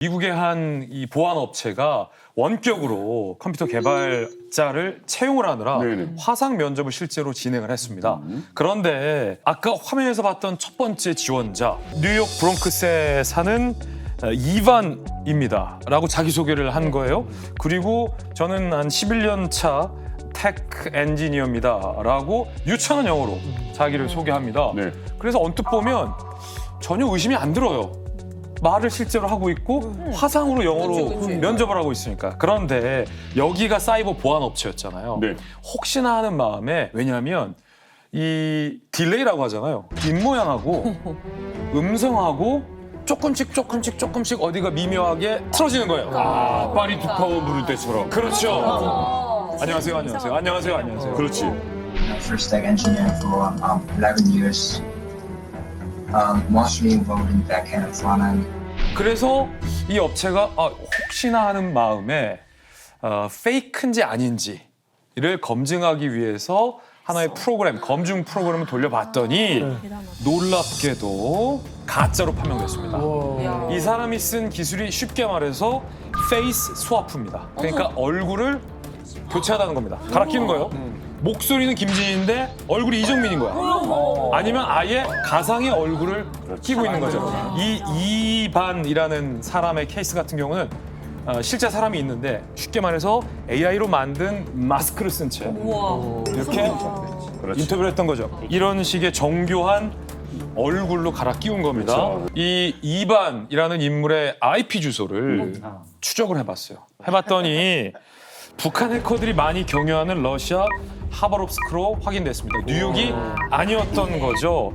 미국의 한 이 보안 업체가 원격으로 컴퓨터 개발자를 채용을 하느라 네네. 화상 면접을 실제로 진행을 했습니다. 그런데 아까 화면에서 봤던 첫 번째 지원자 뉴욕 브롱크스에 사는 이반입니다. 라고 자기소개를 한 거예요. 그리고 저는 한 11년 차 테크 엔지니어입니다. 라고 유창한 영어로 자기를 소개합니다. 네. 그래서 언뜻 보면 전혀 의심이 안 들어요. 말을 실제로 하고 있고 화상으로 영어로 그치. 면접을 하고 있으니까. 그런데 여기가 사이버 보안 업체였잖아요. 네. 혹시나 하는 마음에, 왜냐하면 이 딜레이라고 하잖아요. 입모양하고 음성하고 조금씩 어디가 미묘하게 틀어지는 거예요. 아, 파리 두꺼워 부를 때처럼. 그렇죠. 안녕하세요. 그렇지. Full stack engineering for 11 years, mostly involved in backend and front-end. 그래서 이 업체가 혹시나 하는 마음에 페이크인지 아닌지를 검증하기 위해서 하나의 프로그램, 검증 프로그램을 돌려봤더니 놀랍게도 가짜로 판명됐습니다. 이 사람이 쓴 기술이 쉽게 말해서 페이스 스와프입니다. 그러니까 얼굴을 교체하다는 겁니다. 갈아 끼는 거예요. 목소리는 김진희인데 얼굴이 이정민인 거야. 아니면 아예 가상의 얼굴을 끼고 있는 거죠. 이 이반이라는 사람의 케이스 같은 경우는 실제 사람이 있는데 쉽게 말해서 AI로 만든 마스크를 쓴 채 이렇게 인터뷰를 했던 거죠. 이런 식의 정교한 얼굴로 갈아 끼운 겁니다. 그렇죠. 이 이반이라는 인물의 IP 주소를 추적을 해봤어요. 해봤더니 북한 해커들이 많이 경유하는 러시아 하바롭스크로 확인됐습니다. 뉴욕이 아니었던 거죠.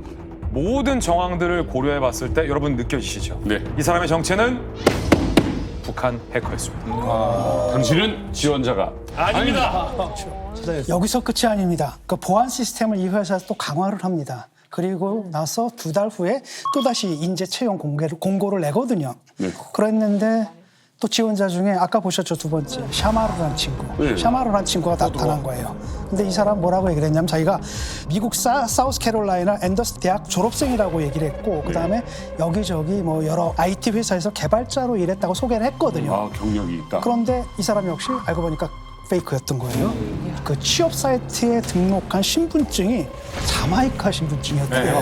모든 정황들을 고려해봤을 때 여러분 느껴지시죠? 네. 이 사람의 정체는 북한 해커였습니다. 당신은 지원자가 아닙니다. 여기서 끝이 아닙니다. 그 보안 시스템을 이 회사에서 또 강화를 합니다. 그리고 나서 2달 후에 또다시 인재 채용 공고를 내거든요. 네. 그랬는데 또 지원자 중에 아까 보셨죠, 두 번째 샤마르라는 친구. 네. 샤마르라는 친구가 나타난 거예요. 근데 이 사람 뭐라고 얘기를 했냐면 자기가 미국 사우스캐롤라이나 앤더스 대학 졸업생이라고 얘기를 했고 그다음에 여기저기 뭐 여러 IT 회사에서 개발자로 일했다고 소개를 했거든요. 아, 경력이 있다. 그런데 이 사람이 역시 알고 보니까 페이크였던 거예요. 그 취업 사이트에 등록한 신분증이 자마이카 신분증이었대요.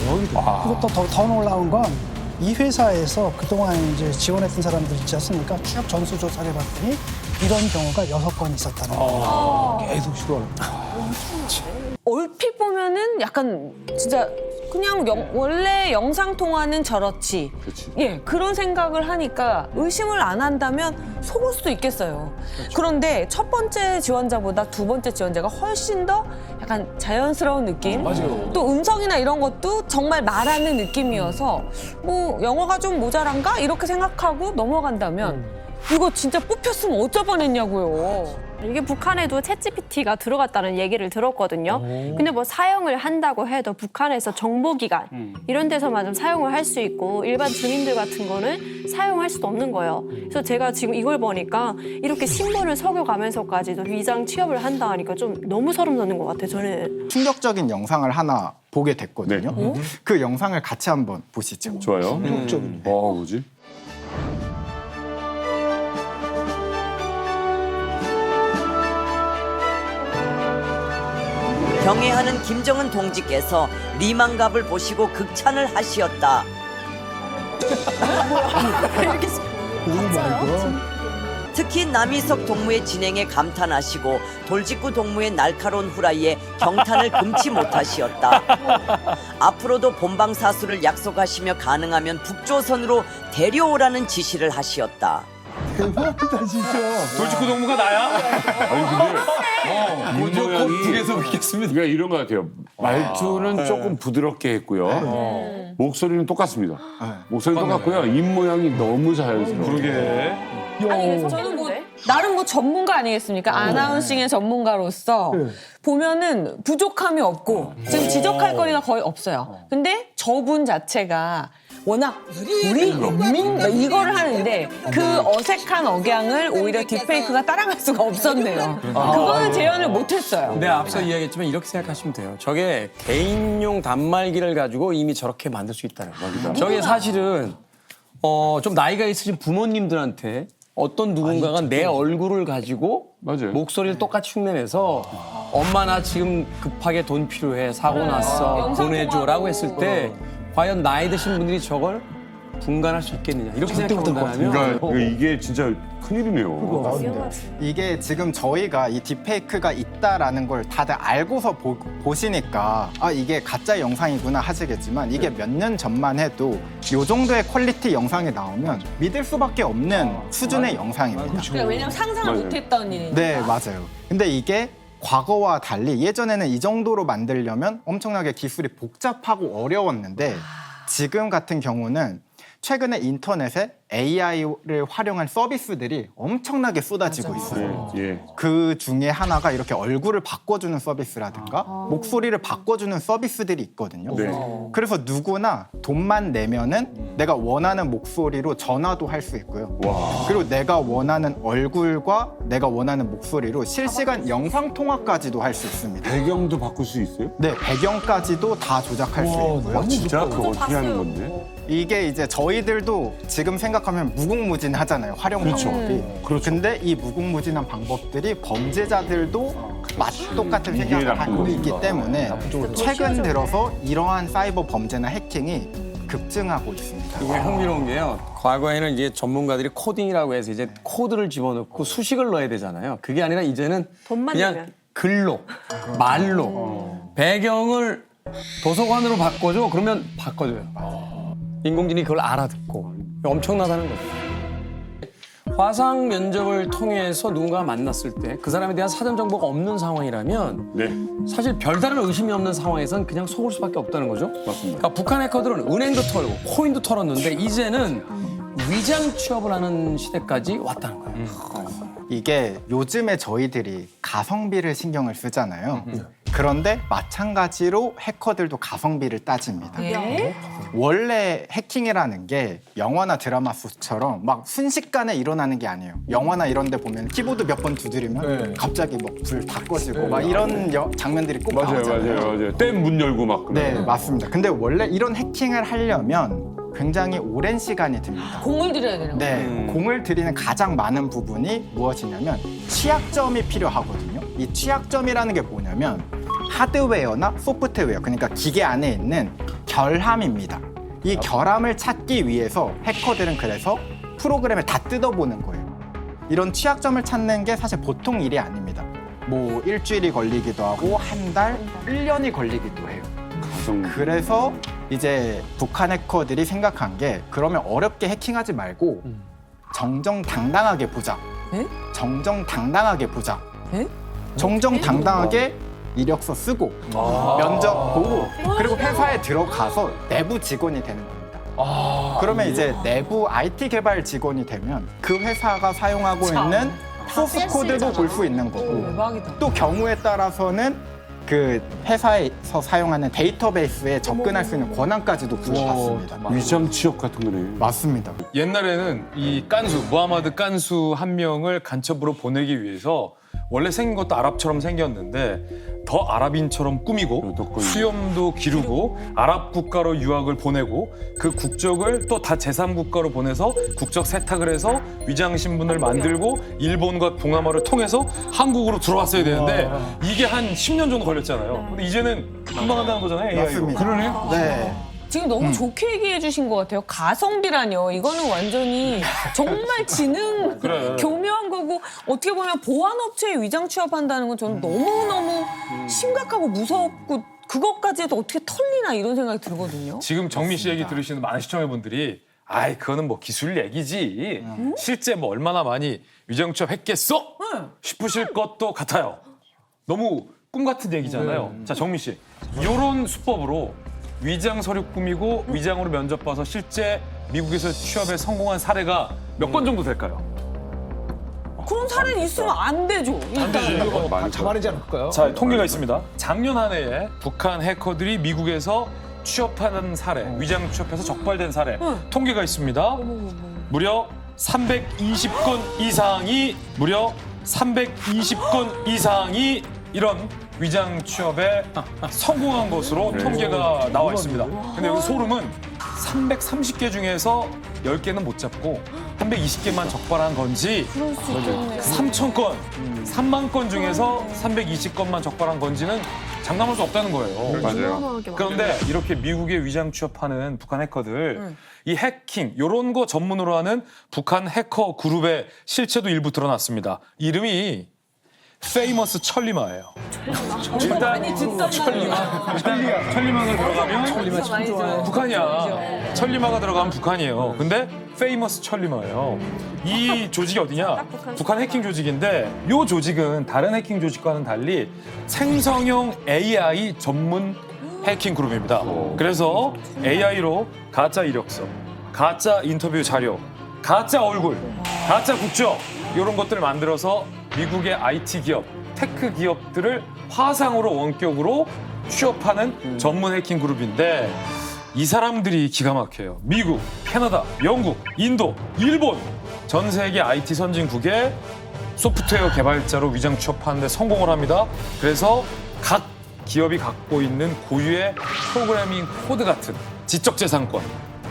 그리고 또 더 놀라운 건 이 회사에서 그동안 이제 지원했던 사람들 있지 않습니까? 쭉 전수조사를 해봤더니 이런 경우가 6번 있었다는 거예요. 계속 시도를. 얼핏 보면은 약간 진짜 그냥 원래 영상 통화는 저렇지. 그치. 예, 그런 생각을 하니까 의심을 안 한다면 속을 수도 있겠어요. 그런데 첫 번째 지원자보다 두 번째 지원자가 훨씬 더 약간 자연스러운 느낌. 맞아요. 또 음성이나 이런 것도 정말 말하는 느낌이어서 뭐 영어가 좀 모자란가 이렇게 생각하고 넘어간다면 이거 진짜 뽑혔으면 어쩔 뻔했냐고요. 이게 북한에도 챗GPT가 들어갔다는 얘기를 들었거든요. 근데 뭐 사용을 한다고 해도 북한에서 정보기관 이런 데서만 좀 사용을 할 수 있고 일반 주민들 같은 거는 사용할 수도 없는 거예요. 그래서 제가 지금 이걸 보니까 이렇게 신분을 속여가면서까지도 위장 취업을 한다 하니까 좀 너무 소름 돋는 것 같아요, 저는. 충격적인 영상을 하나 보게 됐거든요. 네. 그 영상을 같이 한번 보시죠. 좋아요. 뭐지? 경애하는 김정은 동지께서 리만갑을 보시고 극찬을 하시었다. 특히 남이석 동무의 진행에 감탄하시고 돌직구 동무의 날카로운 후라이에 경탄을 금치 못하시었다. 앞으로도 본방사수를 약속하시며 가능하면 북조선으로 데려오라는 지시를 하시었다. 대박이다 진짜. 돌직구 동무가 나야? 아니 근데 이 모양이 북에서 뵙겠습니다. 그러니까 이런 것 같아요. 말투는 조금 부드럽게 했고요. 목소리는 똑같습니다. 목소리 똑같고요. 입 모양이 너무 자연스러워요. 그러게. 아니, 저는 뭐 나름 뭐 전문가 아니겠습니까? 아나운싱의 전문가로서 보면은 부족함이 없고 지금 지적할 거리가 거의 없어요. 근데 저분 자체가 워낙 우리 국민 이거를 하는데 그 어색한 억양을 오히려 딥페이크가 따라갈 수가 없었네요. 그거는 재현을 못했어요. 네, 앞서 이야기했지만 이렇게 생각하시면 돼요. 저게 개인용 단말기를 가지고 이미 저렇게 만들 수 있다는 거예요. 저게 사실은 좀 나이가 있으신 부모님들한테 어떤 누군가가 내 얼굴을 가지고 맞아요. 목소리를 똑같이 흉내내서 엄마 나 지금 급하게 돈 필요해 사고 났어 영상 보내줘라고 했을 때 과연 나이 드신 분들이 저걸 분간할 수 있겠느냐 이렇게 생각해본다면 그러니까 이게 진짜 큰일이네요. 이게 지금 저희가 이 딥페이크가 있다라는 걸 다들 알고서 보시니까 아 이게 가짜 영상이구나 하시겠지만 이게 몇 년 전만 해도 이 정도의 퀄리티 영상이 나오면 믿을 수밖에 없는 수준의 영상입니다. 그러니까 왜냐면 상상을 맞아요. 못했던 일이니까. 네, 맞아요. 근데 이게 과거와 달리 예전에는 이 정도로 만들려면 엄청나게 기술이 복잡하고 어려웠는데 지금 같은 경우는 최근에 인터넷에 AI를 활용한 서비스들이 엄청나게 쏟아지고 있어요. 예. 그 중에 하나가 이렇게 얼굴을 바꿔주는 서비스라든가 목소리를 바꿔주는 서비스들이 있거든요. 네. 그래서 누구나 돈만 내면은 내가 원하는 목소리로 전화도 할 수 있고요. 와. 그리고 내가 원하는 얼굴과 내가 원하는 목소리로 실시간 영상 통화까지도 할 수 있습니다. 배경도 바꿀 수 있어요? 네, 배경까지도 다 조작할 수 있고요. 와, 진짜 그거 어떻게 하는 건데? 이게 이제 저희들도 지금 생각하면 무궁무진하잖아요. 활용 방법이. 그렇죠. 근데 이 무궁무진한 방법들이 범죄자들도 똑같은 생각을 하고 있기 때문에 최근 들어서 이러한 사이버 범죄나 해킹이 급증하고 있습니다. 이게 흥미로운 게요. 과거에는 이제 전문가들이 코딩이라고 해서 이제 코드를 집어넣고 수식을 넣어야 되잖아요. 그게 아니라 이제는 돈만 그냥 내면. 글로, 말로, 배경을 도서관으로 바꿔줘. 그러면 바꿔줘요. 인공지능이 그걸 알아듣고 엄청나다는 거죠. 화상 면접을 통해서 누군가가 만났을 때 그 사람에 대한 사전 정보가 없는 상황이라면 네. 사실 별다른 의심이 없는 상황에선 그냥 속을 수밖에 없다는 거죠. 맞습니다. 그러니까 북한 해커들은 은행도 털고 코인도 털었는데 이제는 위장 취업을 하는 시대까지 왔다는 거예요. 이게 요즘에 저희들이 가성비를 신경을 쓰잖아요. 그런데 마찬가지로 해커들도 가성비를 따집니다. 예? 원래 해킹이라는 게 영화나 드라마 속처럼 막 순식간에 일어나는 게 아니에요. 영화나 이런 데 보면 키보드 몇 번 두드리면 갑자기 뭐 불 다 꺼지고 막 이런 장면들이 꼭 나오잖아요. 댐 문 열고 막 그래. 네, 맞습니다. 근데 원래 이런 해킹을 하려면 굉장히 오랜 시간이 듭니다. 공을 들여야 되는 거예요. 네, 공을 들이는 가장 많은 부분이 무엇이냐면 취약점이 필요하거든요. 이 취약점이라는 게 뭐냐면 하드웨어나 소프트웨어, 그러니까 기계 안에 있는 결함입니다. 이 결함을 찾기 위해서 해커들은 그래서 프로그램을 다 뜯어보는 거예요. 이런 취약점을 찾는 게 사실 보통 일이 아닙니다. 뭐 일주일이 걸리기도 하고 한 달, 1년이 걸리기도 해요. 그래서 이제 북한 해커들이 생각한 게 그러면 어렵게 해킹하지 말고 정정당당하게 보자. 에? 정정당당하게 보자. 에? 정정당당하게 이력서 쓰고 면접 보고 그리고 회사에 들어가서 내부 직원이 되는 겁니다. 그러면 이제 내부 IT 개발 직원이 되면 그 회사가 사용하고 있는 소스 코드도 볼 수 있는 거고 대박이다. 또 경우에 따라서는 그 회사에서 사용하는 데이터베이스에 접근할 수 있는 권한까지도 부여받습니다. 위장 취업 같은 거네. 맞습니다. 옛날에는 이 깐수, 무하마드 깐수 한 명을 간첩으로 보내기 위해서 원래 생긴 것도 아랍처럼 생겼는데 더 아랍인처럼 꾸미고 수염도 기르고 아랍 국가로 유학을 보내고 그 국적을 또 다 제3국가로 보내서 국적 세탁을 해서 위장 신분을 만들고 일본과 동남아를 통해서 한국으로 들어왔어야 되는데 이게 한 10년 정도 걸렸잖아요. 근데 이제는 금방 한다는 거잖아요. AI로. 맞습니다. 그러네. 네. 지금 너무 좋게 얘기해 주신 것 같아요. 가성비라뇨. 이거는 완전히 정말 지능 그래. 교묘한 거고 어떻게 보면 보안업체에 위장 취업한다는 건 저는 너무너무 심각하고 무섭고 그것까지 해도 어떻게 털리나 이런 생각이 들거든요. 지금 정민 씨 얘기 들으시는 많은 시청자분들이 아이 그거는 뭐 기술 얘기지 실제 뭐 얼마나 많이 위장 취업했겠어 싶으실 것도 같아요. 너무 꿈 같은 얘기잖아요. 자 정민 씨 이런 수법으로 위장 서류 꾸미고 위장으로 면접 봐서 실제 미국에서 취업에 성공한 사례가 몇 건 정도 될까요? 그런 사례는 있으면 안 되죠. 일단. 자만하지 않을까요? 자 통계가 있습니다. 작년 한 해에 북한 해커들이 미국에서 취업하는 사례, 위장 취업해서 적발된 사례 통계가 있습니다. 무려 320건 이상이 이런 위장 취업에 성공한 것으로 통계가 나와 있습니다. 근데 여기 소름은 330개 중에서 10개는 못 잡고 320개만 적발한 건지 그럴 수 있겠네요. 3,000건, 3만 건 중에서 320건만 적발한 건지는 장담할 수 없다는 거예요. 맞아요. 그런데 이렇게 미국에 위장 취업하는 북한 해커들 이 해킹 이런 거 전문으로 하는 북한 해커 그룹의 실체도 일부 드러났습니다. 이름이 페이머스 천리마예요. 일단 천리마가 들어가면 북한이야. 천리마가 들어가면 북한이에요. 근데 페이머스 천리마예요. 이 조직이 어디냐? 북한 해킹 조직인데 이 조직은 다른 해킹 조직과는 달리 생성형 AI 전문 해킹 그룹입니다. 그래서 AI로 가짜 이력서, 가짜 인터뷰 자료, 가짜 얼굴, 가짜 국적 이런 것들을 만들어서 미국의 IT 기업, 테크 기업들을 화상으로 원격으로 취업하는 전문 해킹 그룹인데 이 사람들이 기가 막혀요. 미국, 캐나다, 영국, 인도, 일본 전 세계 IT 선진국의 소프트웨어 개발자로 위장 취업하는 데 성공을 합니다. 그래서 각 기업이 갖고 있는 고유의 프로그래밍 코드 같은 지적재산권,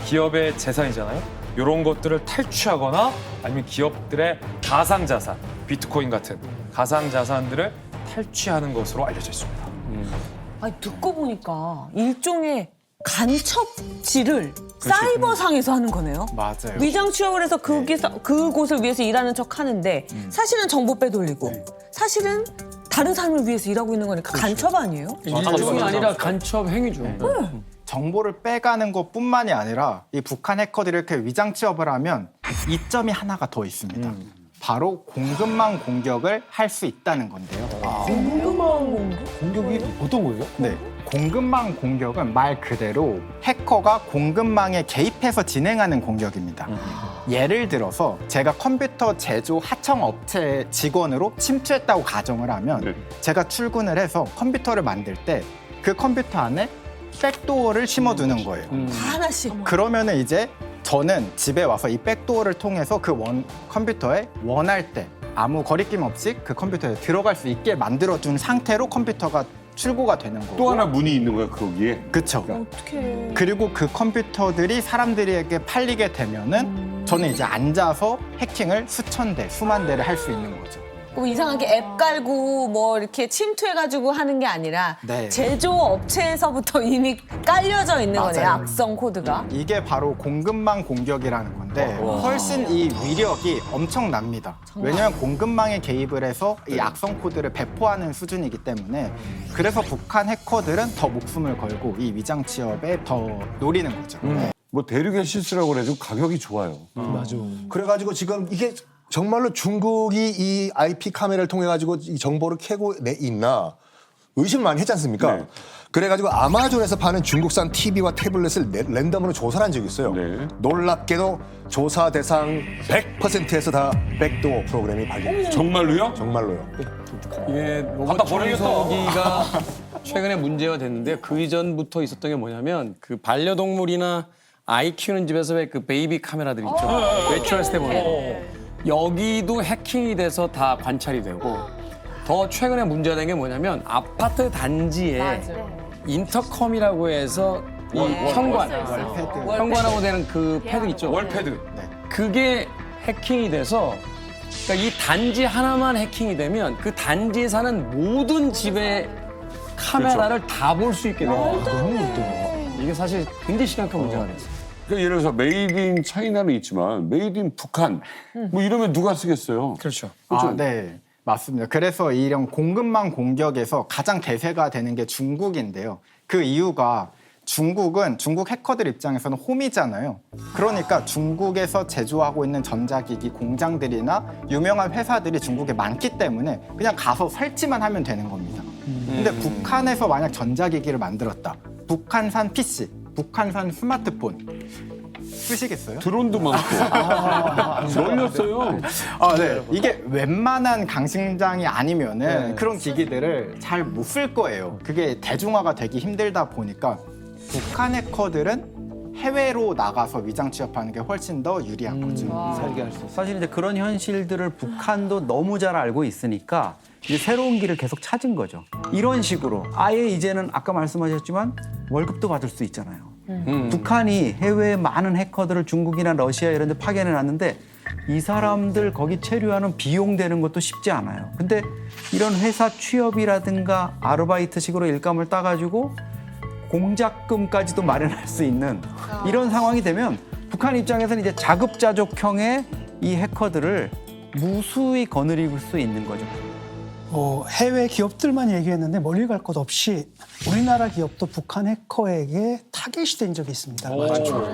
기업의 재산이잖아요. 이런 것들을 탈취하거나 아니면 기업들의 가상자산, 비트코인 같은 가상자산들을 탈취하는 것으로 알려져 있습니다. 아니, 듣고 보니까 일종의 간첩질을 사이버상에서 하는 거네요. 맞아요. 위장 취업을 해서 그곳을 위해서 일하는 척 하는데 사실은 정보 빼돌리고 사실은 다른 사람을 위해서 일하고 있는 거니까 간첩 아니에요? 일종이 아니라 간첩 행위죠. 정보를 빼가는 것뿐만이 아니라 이 북한 해커들이 이렇게 위장 취업을 하면 이점이 하나가 더 있습니다. 바로 공급망 공격을 할 수 있다는 건데요. 공격이 어떤 거예요? 네. 공급망 공격은 말 그대로 해커가 공급망에 개입해서 진행하는 공격입니다. 예를 들어서 제가 컴퓨터 제조 하청업체 직원으로 침투했다고 가정을 하면 제가 출근을 해서 컴퓨터를 만들 때 그 컴퓨터 안에 백도어를 심어두는 거예요. 다 하나씩. 그러면은 이제 저는 집에 와서 이 백도어를 통해서 그 컴퓨터에 원할 때 아무 거리낌 없이 그 컴퓨터에 들어갈 수 있게 만들어둔 상태로 컴퓨터가 출고가 되는 거고. 또 하나 문이 있는 거야 거기에. 그쵸. 어떡해. 그리고 그 컴퓨터들이 사람들에게 팔리게 되면은 저는 이제 앉아서 해킹을 수천 대, 수만 대를 할 수 있는 거죠. 뭐 이상하게 앱 깔고 뭐 이렇게 침투해가지고 하는 게 아니라 네. 제조업체에서부터 이미 깔려져 있는 거네요. 맞아요. 악성 코드가. 이게 바로 공급망 공격이라는 건데 훨씬 이 위력이 엄청납니다. 왜냐하면 공급망에 개입을 해서 이 악성 코드를 배포하는 수준이기 때문에 그래서 북한 해커들은 더 목숨을 걸고 이 위장 취업에 더 노리는 거죠. 네. 뭐 대륙의 실수라고 그래도 가격이 좋아요. 맞아. 그래가지고 지금 이게 정말로 중국이 이 IP 카메라를 통해 가지고 이 정보를 캐고 있나 의심을 많이 했지 않습니까? 네. 그래가지고 아마존에서 파는 중국산 TV와 태블릿을 랜덤으로 조사한 적이 있어요. 네. 놀랍게도 조사 대상 100%에서 다 백도어 프로그램이 발견됐어요. 정말로요? 정말로요. 이게 로봇 갖다 버리겠다. 청소기가 최근에 문제가 됐는데 그 이전부터 있었던 게 뭐냐면 그 반려동물이나 아이 키우는 집에서 왜 그 베이비 카메라들 있죠. 외출했을 때 보는 여기도 해킹이 돼서 다 관찰이 되고 더 최근에 문제가 된 게 뭐냐면 아파트 단지에 인터컴이라고 해서 이 현관하고 되는 그 패드 있죠. 월패드. 그게 해킹이 돼서 그러니까 이 단지 하나만 해킹이 되면 그 단지에 사는 모든 집의 카메라를 다 볼 수 있게 돼요. 이게 사실 굉장히 심각한 문제가 됐어요. 그러니까 예를 들어서 메이드 인 차이나는 있지만 메이드 인 북한 뭐 이러면 누가 쓰겠어요? 그렇죠. 네. 맞습니다. 그래서 이런 공급망 공격에서 가장 대세가 되는 게 중국인데요. 그 이유가 중국은 중국 해커들 입장에서는 홈이잖아요. 그러니까 중국에서 제조하고 있는 전자기기 공장들이나 유명한 회사들이 중국에 많기 때문에 그냥 가서 설치만 하면 되는 겁니다. 근데 북한에서 만약 전자기기를 만들었다. 북한산 PC, 북한산 스마트폰 쓰시겠어요? 드론도 많고 널렸어요. 네. 이게 웬만한 강심장이 아니면은 그런 기기들을 잘 못 쓸 거예요. 그게 대중화가 되기 힘들다 보니까 북한 해커들은 해외로 나가서 위장 취업하는 게 훨씬 더 유리한 거죠. 살게 할 수 있어요. 사실 이제 그런 현실들을 북한도 너무 잘 알고 있으니까 이제 새로운 길을 계속 찾은 거죠. 이런 식으로 아예 이제는 아까 말씀하셨지만 월급도 받을 수 있잖아요. 북한이 해외에 많은 해커들을 중국이나 러시아 이런 데 파견해 놨는데 이 사람들 거기 체류하는 비용 되는 것도 쉽지 않아요. 근데 이런 회사 취업이라든가 아르바이트식으로 일감을 따가지고 공작금까지도 마련할 수 있는 이런 상황이 되면 북한 입장에서는 이제 자급자족형의 이 해커들을 무수히 거느릴 수 있는 거죠. 해외 기업들만 얘기했는데 멀리 갈 것 없이 우리나라 기업도 북한 해커에게 타겟이 된 적이 있습니다.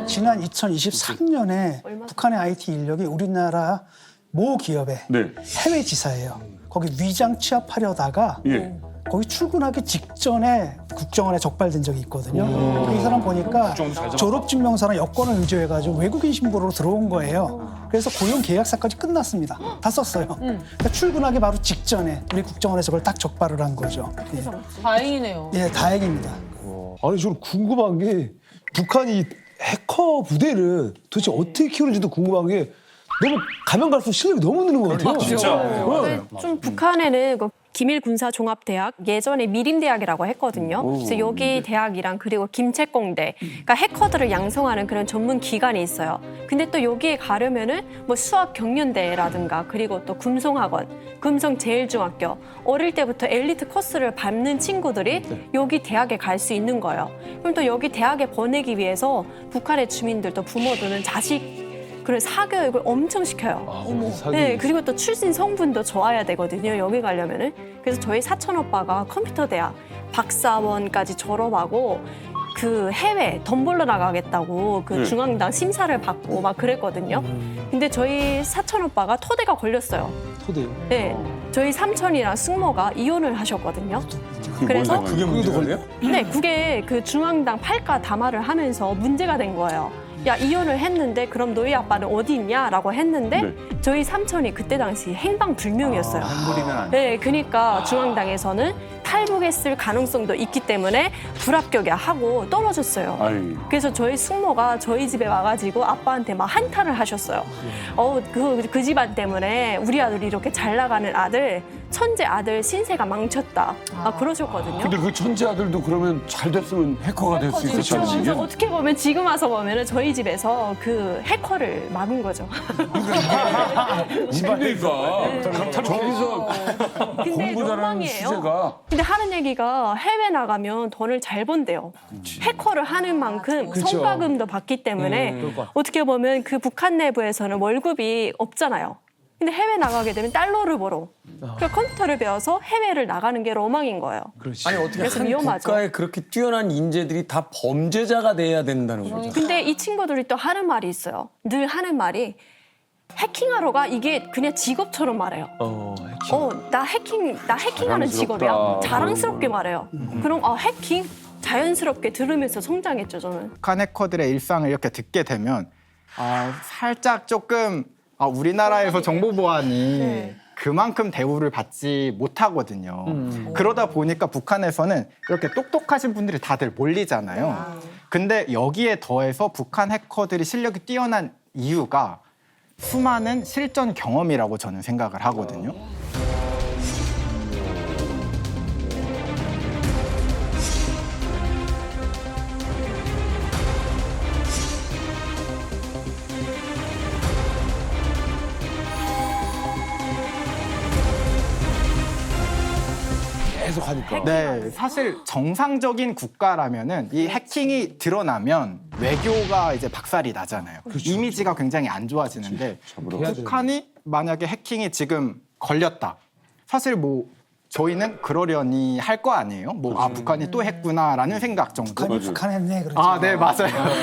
지난 2023년에 북한의 IT 인력이 우리나라 모 기업의 네. 해외 지사예요. 거기 위장 취업하려다가 예. 거기 출근하기 직전에 국정원에 적발된 적이 있거든요. 이 사람 보니까 졸업증명서랑 여권을 의조해가지고 외국인 신분으로 들어온 거예요. 그래서 고용 계약서까지 끝났습니다. 다 썼어요. 그러니까 출근하기 바로 직전에 우리 국정원에서 그걸 딱 적발을 한 거죠. 다행이네요. 예, 다행입니다. 아니 저는 궁금한 게 북한이 해커 부대를 도대체 어떻게 키우는지도 궁금한 게 너무 가면 갈수록 실력이 너무 느는 것 같아요. 근데 좀 북한에는 그 기밀군사종합대학 예전에 미림대학이라고 했거든요. 그래서 여기 대학이랑 그리고 김책공대, 그러니까 해커들을 양성하는 그런 전문 기관이 있어요. 근데 또 여기에 가려면은 뭐 수학경연대라든가 그리고 또 금송학원, 금성제일중학교 어릴 때부터 엘리트 코스를 밟는 친구들이 여기 대학에 갈 수 있는 거예요. 그럼 또 여기 대학에 보내기 위해서 북한의 주민들도 부모들은 자식 그런 사교육을 엄청 시켜요. 네, 그리고 또 출신 성분도 좋아야 되거든요. 여기 가려면은. 그래서 저희 사촌 오빠가 컴퓨터 대학 박사원까지 졸업하고 그 해외 돈 벌러 나가겠다고 그 중앙당 심사를 받고 막 그랬거든요. 근데 저희 사촌 오빠가 토대가 걸렸어요. 토대요? 네, 저희 삼촌이랑 숙모가 이혼을 하셨거든요. 그래서 그게 문제예요? 네, 그게 그 중앙당 팔가 담화를 하면서 문제가 된 거예요. 야, 이혼을 했는데 그럼 너희 아빠는 어디 있냐라고 했는데 저희 삼촌이 그때 당시 행방불명이었어요. 부리면 안 네, 그러니까 중앙당에서는 탈북했을 가능성도 있기 때문에 불합격이야 하고 떨어졌어요. 아이. 그래서 저희 숙모가 저희 집에 와가지고 아빠한테 막 한탄을 하셨어요. 그 집안 때문에 우리 아들이 이렇게 잘 나가는 아들, 천재 아들 신세가 망쳤다. 그러셨거든요. 근데 그 천재 아들도 그러면 잘 됐으면 해커가 될 수 있었잖아요. 그래서 이게. 어떻게 보면 지금 와서 보면은 저희 집에서 그 해커를 막은 거죠. 그러니까 저기서 근데 공부 잘하는 로망이에요. 시세가 근데 하는 얘기가 해외 나가면 돈을 잘 번대요. 해커를 하는 만큼 성과금도 받기 때문에 어떻게 보면 그 북한 내부에서는 월급이 없잖아요. 근데 해외 나가게 되면 달러를 벌어. 그러니까 컴퓨터를 배워서 해외를 나가는 게 로망인 거예요. 아니 어떻게 그래서 한 위험하죠. 국가에 그렇게 뛰어난 인재들이 다 범죄자가 돼야 된다는 거죠. 근데 이 친구들이 또 하는 말이 있어요. 늘 하는 말이 해킹하러가 이게 그냥 직업처럼 말해요. 나 해킹하는 직업이야. 자랑스럽게 말해요. 그럼 해킹 자연스럽게 들으면서 성장했죠, 저는. 북한 해커들의 일상을 이렇게 듣게 되면 살짝 조금 우리나라에서 정보 보안이 그만큼 대우를 받지 못하거든요. 그러다 보니까 북한에서는 이렇게 똑똑하신 분들이 다들 몰리잖아요. 근데 여기에 더해서 북한 해커들이 실력이 뛰어난 이유가 수많은 실전 경험이라고 저는 생각을 하거든요. 계속 하니까. 네, 사실 정상적인 국가라면은 이 해킹이 드러나면 외교가 이제 박살이 나잖아요. 이미지가 굉장히 안 좋아지는데 북한이 만약에 해킹이 지금 걸렸다. 사실 뭐 저희는 그러려니 할 거 아니에요. 북한이 또 했구나라는 생각 정도. 북한 했네, 그렇죠. 네, 맞아요.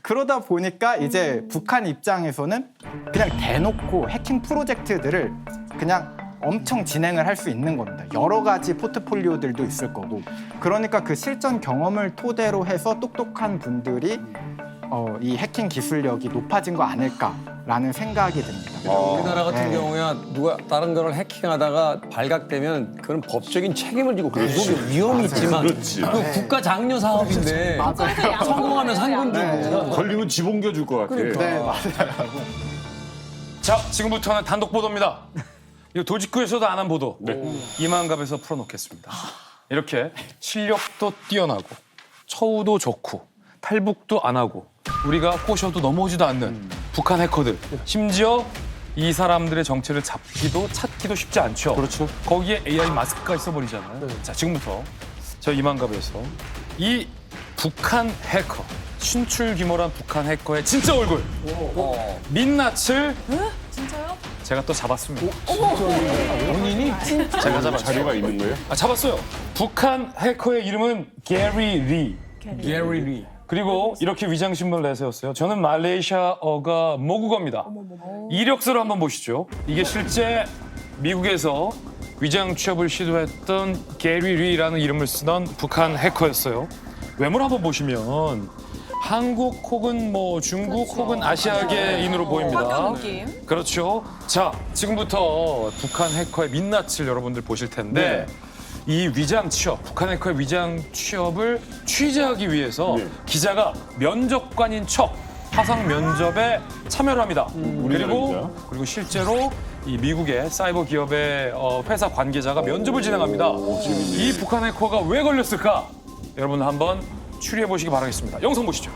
그러다 보니까 이제 북한 입장에서는 그냥 대놓고 해킹 프로젝트들을 그냥 엄청 진행을 할 수 있는 겁니다. 여러 가지 포트폴리오들도 있을 거고. 그러니까 그 실전 경험을 토대로 해서 똑똑한 분들이 이 해킹 기술력이 높아진 거 아닐까라는 생각이 듭니다. 우리나라 같은 경우야 누가 다른 거를 해킹하다가 발각되면 그건 법적인 책임을 지고 그게 위험이 있지만 그렇지. 그 국가 장려 사업인데 성공하면 상금 주고 걸리면 집 옮겨줄 것 같아. 네, 맞아요. 자, 지금부터는 단독 보도입니다. 이거 도직구에서도 안 한 보도. 이만갑에서 풀어놓겠습니다. 이렇게 실력도 뛰어나고 처우도 좋고 탈북도 안 하고 우리가 꼬셔도 넘어오지도 않는 북한 해커들. 심지어 이 사람들의 정체를 잡기도 찾기도 쉽지 않죠. 그렇죠. 거기에 AI 마스크가 있어버리잖아요. 자, 지금부터 저 이만갑에서 이 북한 해커, 신출귀몰한 북한 해커의 진짜 얼굴, 민낯을 진짜요? 제가 또 잡았습니다. 본인이 제가 잡았어요. 자료가 있는 거예요? 잡았어요. 북한 해커의 이름은 게리 리. 게리 리. 그리고 이렇게 위장신문을 내세웠어요. 저는 말레이시아어가 모국어입니다. 이력서를 한번 보시죠. 이게 실제 미국에서 위장 취업을 시도했던 게리 리라는 이름을 쓰던 북한 해커였어요. 외모를 한번 보시면 한국 혹은 뭐 중국 혹은 아시아계인으로 보입니다. 학교 느낌. 그렇죠. 자, 지금부터 북한 해커의 민낯을 여러분들 보실 텐데 이 위장 취업, 북한 해커의 위장 취업을 취재하기 위해서 기자가 면접관인 척 화상 면접에 참여를 합니다. 그리고 실제로 이 미국의 사이버 기업의 회사 관계자가 면접을 진행합니다. 이 북한 해커가 왜 걸렸을까? 여러분 한번 추리해 보시기 바라겠습니다. 영상 보시죠.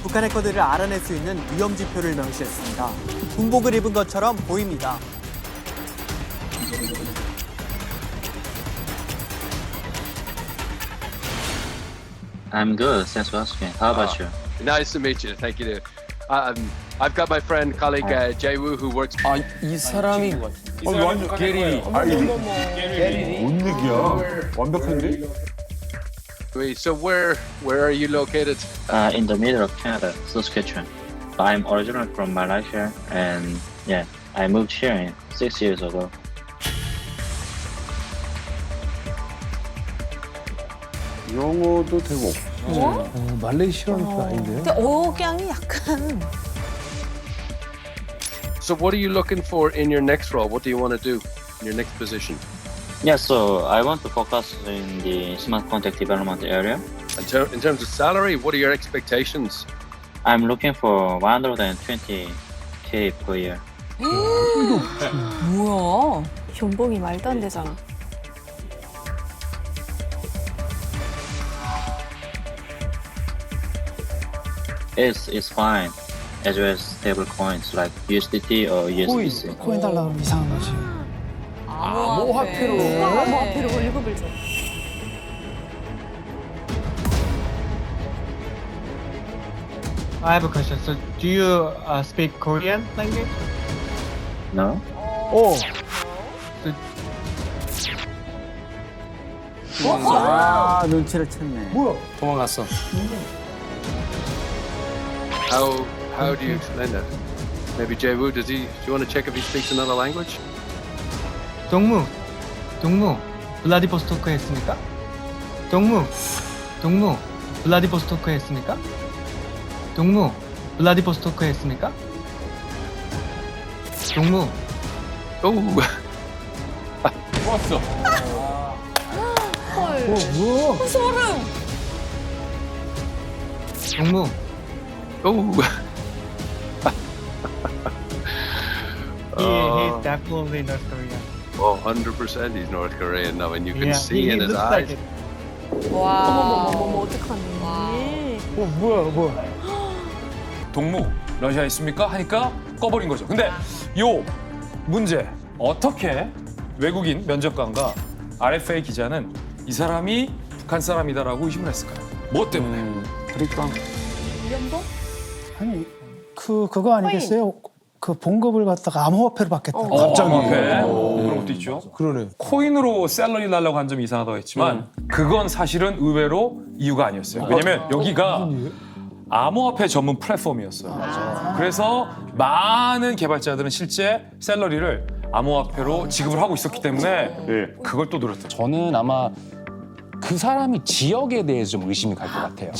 북한 해커들을 알아낼 수 있는 위험 지표를 명시했습니다. 군복을 입은 것처럼 보입니다. I'm good. Thanks for asking. How about you? Nice to meet you. Thank you. I've got my friend, colleague Jay Woo, who works. 아, 이 사람이 완전 게리 리. 뭔 얘기야? 완벽한데? Wait, so where are you located? In the middle of Canada, Saskatchewan. I'm originally from Malaysia, and yeah, I moved here 6 years ago. 영어도 되고. 말레이시아는 또 아닌데. 근데 억양이 약간 So what are you looking for in your next role? What do you want to do in your next position? Yeah, so I want to focus in the smart contract development area. In terms of salary, what are your expectations? I'm looking for 120K per year. 뭐야? 연봉이 말도 안 되잖아. It's fine, as well as stable coins like USDT or USDC. 코인 달라 그러면 이상한 거지. 암호화폐로. 암호화폐로 월급을 줘. I have a question. So, do you speak Korean language? No? Oh. 아, 눈치를 챘네. 도망갔어. How do you explain that? Maybe Jay Woo, do you want to check if he speaks another language? 동무, 블라디보스토크에 했습니까? 동무, 블라디보스토크에 했습니까? 동무, 블라디보스토크에 했습니까? 동무. Oh, 좋았어. 소름. 동무. oh. He's definitely North Korean. Oh, 100% he's North Korean now, and you can Yeah, see in his looks eyes. like it. 와. 어머머머머 어떡하니. 뭐야. 동무 러시아에 있습니까? 하니까 꺼버린 거죠. 근데 요 문제 어떻게 외국인 면접관과 RFA 기자는 이 사람이 북한 사람이다라고 의심을 했을까요? 뭐 때문에? 그러니까 아니 그거 아니겠어요? 그 봉급을 갖다가 암호화폐로 받겠다. 갑자기 그런 것도 있죠. 그러네. 코인으로 샐러리 달라고 한 점이 이상하다고 했지만 그건 사실은 의외로 이유가 아니었어요. 왜냐면 여기가 암호화폐 전문 플랫폼이었어요. 그래서 많은 개발자들은 실제 샐러리를 암호화폐로 지급을 하고 있었기 때문에 그걸 또 노렸죠. 저는 아마 그 사람이 지역에 대해서 좀 의심이 갈 것 같아요.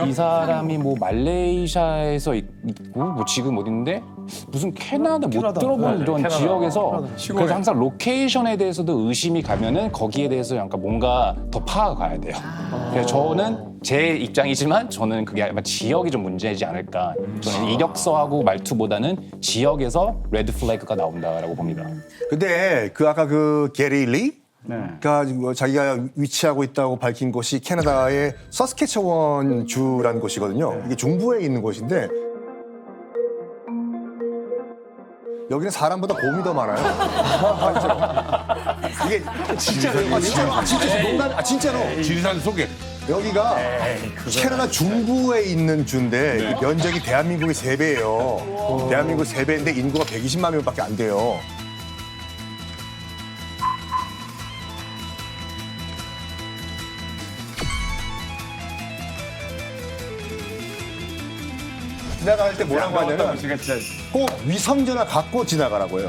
이 사람이 뭐 말레이시아에서 있고 뭐 지금 어디 있는데 무슨 캐나다 못 들어본 이런 캐나다. 지역에서 그래서 항상 로케이션에 대해서도 의심이 가면은 거기에 대해서 약간 뭔가 더 파악을 가야 돼요. 그래서 저는 제 입장이지만 저는 그게 아마 지역이 좀 문제이지 않을까. 저는 이력서하고 말투보다는 지역에서 레드 플래그가 나온다라고 봅니다. 근데 그 아까 그 게리 리? 그러니까 뭐 자기가 위치하고 있다고 밝힌 곳이 캐나다의 서스케처원 주라는 곳이거든요. 이게 중부에 있는 곳인데 여기는 사람보다 곰이 더 많아요. 이게 진짜로. 진짜 농담. 진짜로. 지리산 속에. 여기가 캐나다 중부에 있는 주인데 면적이 대한민국의 3배예요. 대한민국 3배인데 인구가 120만 명밖에 안 돼요. 지나갈 때 뭐라고 하냐면 꼭 위성전화 갖고 지나가라고 해요.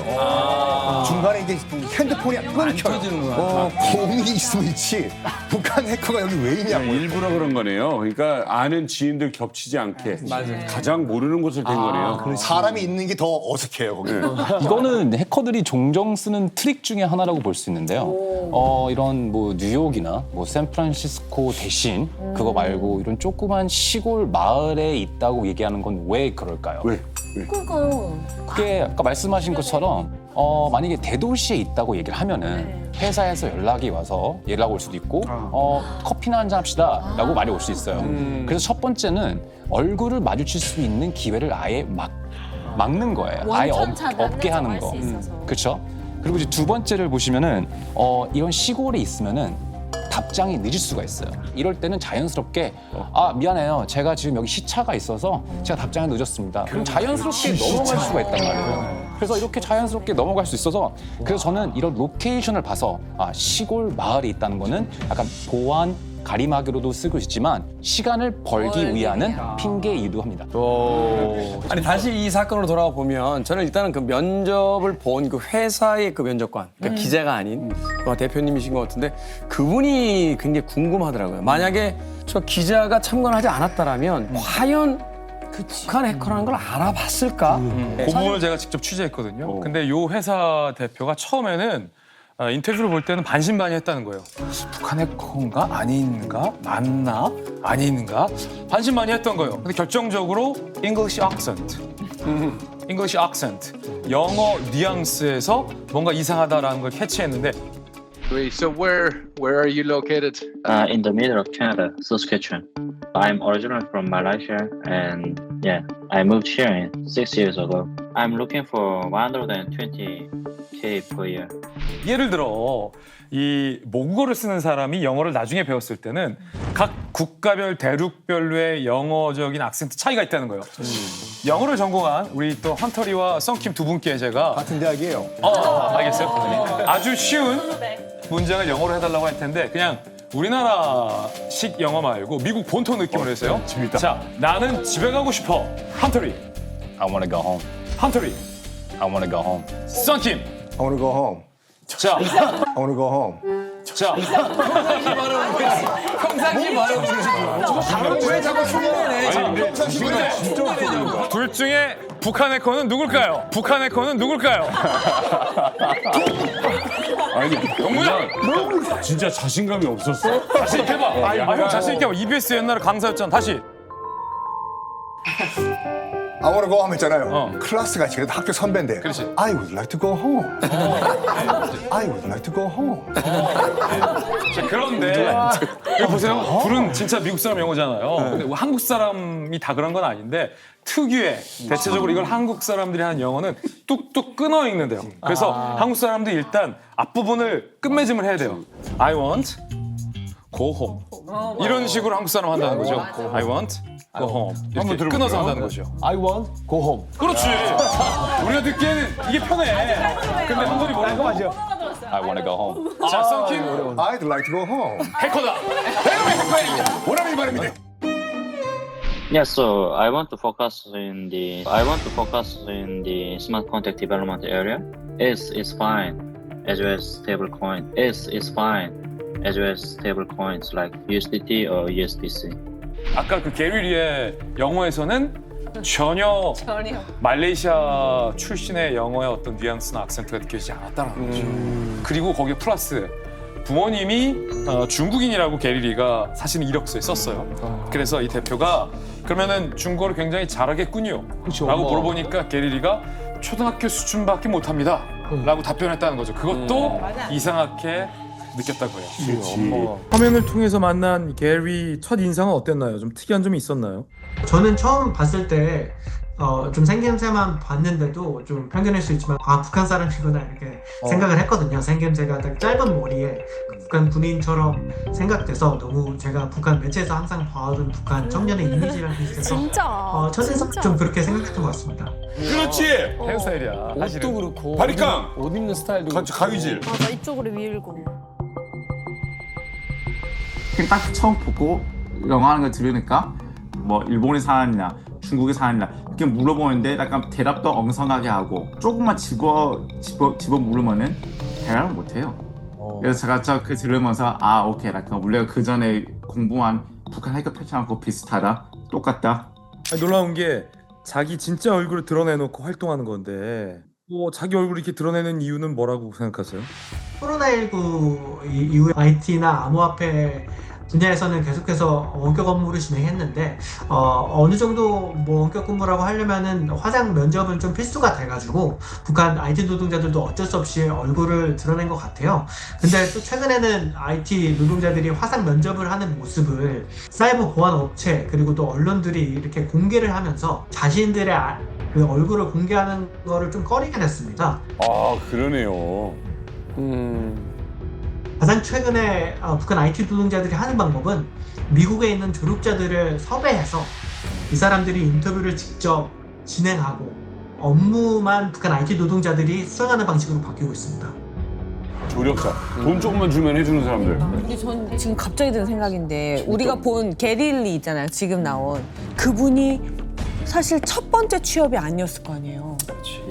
중간에 이게 핸드폰이 끊겨. 공이 있으면 있지. 북한 해커가 여기 왜 있냐고. 일부러 그런 거네요. 그러니까 아는 지인들 겹치지 않게 가장 모르는 곳을 된 거네요. 사람이 있는 게 더 어색해요, 거기. 이거는 해커들이 종종 쓰는 트릭 중에 하나라고 볼 수 있는데요. 이런 뭐 뉴욕이나 뭐 샌프란시스코 대신 그거 말고 이런 조그만 시골 마을에 있다고 얘기하는 건 왜 그럴까요? 왜? 그러니까요. 그게 아까 말씀하신 것처럼 만약에 대도시에 있다고 얘기를 하면은 회사에서 연락이 와서 연락 올 수도 있고 커피나 한잔 합시다라고 말이 올 수 있어요. 그래서 첫 번째는 얼굴을 마주칠 수 있는 기회를 아예 막는 거예요. 아예 없게 하는 거. 그렇죠? 그리고 이제 두 번째를 보시면은 이런 시골에 있으면은 답장이 늦을 수가 있어요. 이럴 때는 자연스럽게 미안해요. 제가 지금 여기 시차가 있어서 제가 답장이 늦었습니다. 그럼 자연스럽게 넘어갈 수가 있단 말이에요. 그래서 이렇게 자연스럽게 넘어갈 수 있어서 그래서 저는 이런 로케이션을 봐서 시골 마을에 있다는 거는 약간 보안 가림하기로도 쓰고 있지만 시간을 벌기 위하는 핑계이기도 합니다. 아니 다시 이 사건으로 돌아가 보면 저는 일단은 그 면접을 본 그 회사의 그 면접관, 그러니까 기자가 아닌 대표님이신 것 같은데 그분이 굉장히 궁금하더라고요. 만약에 저 기자가 참관하지 않았다라면 과연 북한 해커라는 걸 알아봤을까? 그 부분을 제가 직접 취재했거든요. 근데 요 회사 대표가 처음에는 인터뷰를 볼 때는 반신반의했다는 거예요. 북한 해커인가 아닌가 맞나 아닌가 반신반의했던 거예요. 근데 결정적으로 English accent, English accent, 영어 뉘앙스에서 뭔가 이상하다라는 걸 캐치했는데. Wait, so where are you located? In the middle of Canada, Saskatchewan. I'm originally from Malaysia, and yeah, I moved here 6 years ago. I'm looking for 120K per year. 예를 들어 이 모국어를 쓰는 사람이 영어를 나중에 배웠을 때는 각 국가별 대륙별로의 영어적인 악센트 차이가 있다는 거예요. 영어를 전공한 우리 또 헌터리와 썬킴 두 분께 제가 같은 대학이에요. 알겠어요. 아주 쉬운 문장을 영어로 해달라고 할 텐데 그냥 우리나라식 영어 말고 미국 본토 느낌으로 했어요. 자, 나는 집에 가고 싶어. 헌터리. I wanna go home. 헌터리. I wanna go home. 썬킴. I wanna go home. 자, I wanna go home. 자. 평상시 말을 왜 자꾸 흉내내? 둘 중에 북한 해커는 누굴까요? 북한 해커는 누굴까요? 아니, 영무야. 진짜 자신감이 없었어? 다시 해봐. 형 자신 있게 해봐. EBS 옛날에 강사였잖아. 다시. I wanna go home 했잖아요. 클래스가 그래도 학교 선배인데. 그렇지. I would like to go home. I would like to go home. 자, 그런데 여기 보세요. 둘은 진짜 미국 사람 영어잖아요. 근데 한국 사람이 다 그런 건 아닌데 특유의 대체적으로 이걸 한국 사람들이 하는 영어는 뚝뚝 끊어 읽는데요. 그래서 한국 사람들이 일단 앞부분을 끝맺음을 해야 돼요. I want go home. 이런 식으로 한국 사람 한다는 거죠. I want go home. 이렇게 끊어서 한다는 거죠. I want go home. 그렇지. 우리가 듣기에는 이게 편해. 근데 한국이 뭐라고? I wanna go home. 자, 썬킴. I'd like to go home. 해커다. 원하는 말입니다. Yeah, so I want to focus in the smart contract development area. is fine as well as stable coin. is fine as well as stable coins like USDT or USDC. 아까 그 게리리의 영어에서는 전혀 말레이시아 출신의 영어의 어떤 뉘앙스나 악센트가 느껴지지 않았다는 거죠. 그리고 거기에 플러스 부모님이 중국인이라고 게리리가 사실은 이력서에 썼어요. 그래서 이 대표가 그러면은 중국어를 굉장히 잘하겠군요. 라고 물어보니까 게리리가 초등학교 수준밖에 못합니다. 라고 답변했다는 거죠. 그것도 이상하게 느꼈다고 해요. 화면을 통해서 만난 게리 첫 인상은 어땠나요? 좀 특이한 점이 있었나요? 저는 처음 봤을 때 좀 생김새만 봤는데도 좀 편견일 수 있지만 북한 사람이구나 이렇게 생각을 했거든요. 생김새가 딱 짧은 머리에 북한 군인처럼 생각돼서 너무 제가 북한 매체에서 항상 봐오던 북한 청년의 이미지랑 비슷해서 진짜. 첫인상 좀 그렇게 생각했던 것 같습니다. 그렇지. 헤어스타일이야. 옷도 그렇고 바리깡. 옷 입는 스타일도 그렇고. 가위질. 맞아, 이쪽으로 밀고. 그냥 딱 처음 보고 영어 하는 거 들으니까 뭐 일본에 사느냐 중국에 사느냐 이렇게 물어보는데 약간 대답도 엉성하게 하고 조금만 집어 물으면은 대답을 못해요. 그래서 제가 그 들으면서 오케이 약간 우리가 그 전에 공부한 북한 해적 패션하고 비슷하다 똑같다. 놀라운 게 자기 진짜 얼굴을 드러내놓고 활동하는 건데 자기 얼굴을 이렇게 드러내는 이유는 뭐라고 생각하세요? 코로나19 이후에 IT나 암호화폐 분야에서는 계속해서 원격 업무를 진행했는데 어느 정도 뭐 원격 근무라고 하려면은 화상 면접은 좀 필수가 돼가지고 북한 IT 노동자들도 어쩔 수 없이 얼굴을 드러낸 것 같아요. 근데 또 최근에는 IT 노동자들이 화상 면접을 하는 모습을 사이버 보안 업체 그리고 또 언론들이 이렇게 공개를 하면서 자신들의 그 얼굴을 공개하는 거를 좀 꺼리게 됐습니다. 그러네요. 가장 최근에 북한 IT 노동자들이 하는 방법은 미국에 있는 조력자들을 섭외해서 이 사람들이 인터뷰를 직접 진행하고 업무만 북한 IT 노동자들이 수행하는 방식으로 바뀌고 있습니다. 조력자. 돈 조금만 주면 해주는 사람들. 근데 전 지금 갑자기 드는 생각인데 우리가 본 게릴리 있잖아요. 지금 나온 그분이 사실 첫 번째 취업이 아니었을 거 아니에요.